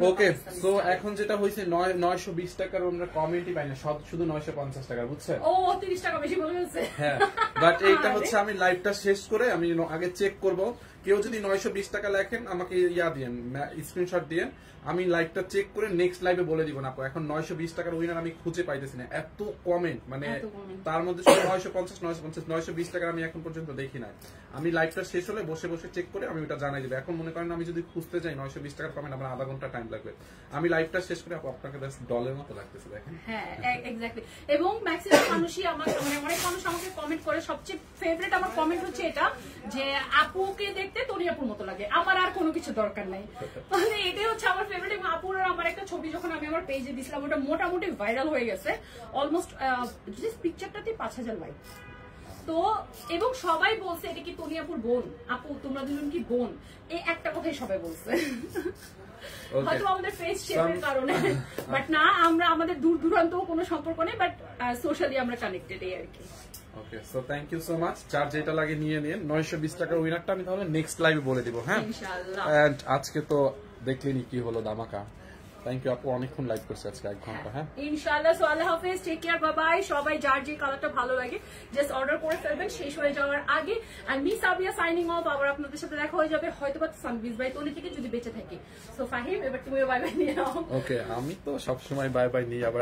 ওকে, সো এখন যেটা হয়েছে 920 টাকার আমরা কমেন্টই পাই না, শুধু 950 টাকা, বুঝছেন? ও 30 টাকা বেশি বলে ফেলছে। হ্যাঁ, বাট এইটা হচ্ছে আমি লাইভটা শেষ করে আমি আগে চেক করব, কেউ যদি 920 টাকা লেখেন আমাকে ইয়া দিয়েন, স্ক্রিনশট দিয়ে, আমি লাইভটা চেক করে নেক্সট লাইভে বলে দিব না। এখন 920 টাকার উইনার আমি খুঁজে পাইতেছি না, এত কমেন্ট, মানে তার মধ্যে শুধু 950 950 920 টাকার আমি এখন পর্যন্ত দেখি না। আমি লাইভটা শেষ হলে বসে বসে চেক করে আমি ওটা জানাই দেব। এখন মনে করেন আমি যদি খুঁজতে যাই 920 টাকার কমেন্ট, আমার আধা ঘন্টা টাইম লাগবে। আমি লাইভটা শেষ করে আপনাকে ডলের মতো লাগতেছে, দেখেন। হ্যাঁ, এক্স্যাক্টলি। এবং ম্যাক্সিমাম মানুষই আমাকে, মানে অনেক মানুষ আমাকে কমেন্ট করে, সবচেয়ে ফেভারিট আমার কমেন্ট হচ্ছে এটা, যে আপুকে দেখতে তনিয়াপুর মতো লাগে, আমার আর কোনো কিছু দরকার নাই। মানে এটাই হচ্ছে আমার ফেভারিট। এবং আপুর আমার একটা ছবি যখন আমি আমার পেজে দিছিলাম, ওটা মোটামুটি ভাইরাল হয়ে গেছে, অলমোস্ট পিকচারটাতে 5000 লাইক। তো এবং সবাই বলছে এটা কি তনিয়াপুর বোন, আপু তোমরা দুজন কি বোন, এই একটা কথাই সবাই বলছে। হয়তো আমাদের ফেস শেপের কারণে, বাট না, আমরা আমাদের দূর দূরান্ত কোনো সম্পর্ক নেই, বাট সোশ্যালি আমরা কানেক্টেড, এই আর কি। Okay, so thank you so much. চার যেটা লাগে নিয়ে নিন। 920 টাকার উইনারটা আমি তাহলে নেক্সট লাইভে বলে দিব। হ্যাঁ, ইনশাআল্লাহ। এন্ড আজকে তো দেখলেনি কি হলো ধামাকা। থ্যাংক ইউ আপু, অনেকক্ষণ লাইভ করছে আজকে 1 ঘন্টা। হ্যাঁ, ইনশাআল্লাহ। সো আল্লাহ হাফেজ, টেক কেয়ার, বাই বাই। সবাই যার যে কালারটা ভালো লাগে জাস্ট অর্ডার করে ফেলবেন শেষ হয়ে যাওয়ার আগে। আর মিস আবিয়া সাইনিং অফ, আবার আপনাদের সাথে দেখা হয়ে যাবে হয়তো বা সানবিজ বাই তনি থেকে যদি বেঁচে থাকি। সো ফাহিম, এবার তুমিও বাই বাই নিয়ে নাও। ওকে, আমি তো সবসময় বাই বাই নিই, আবার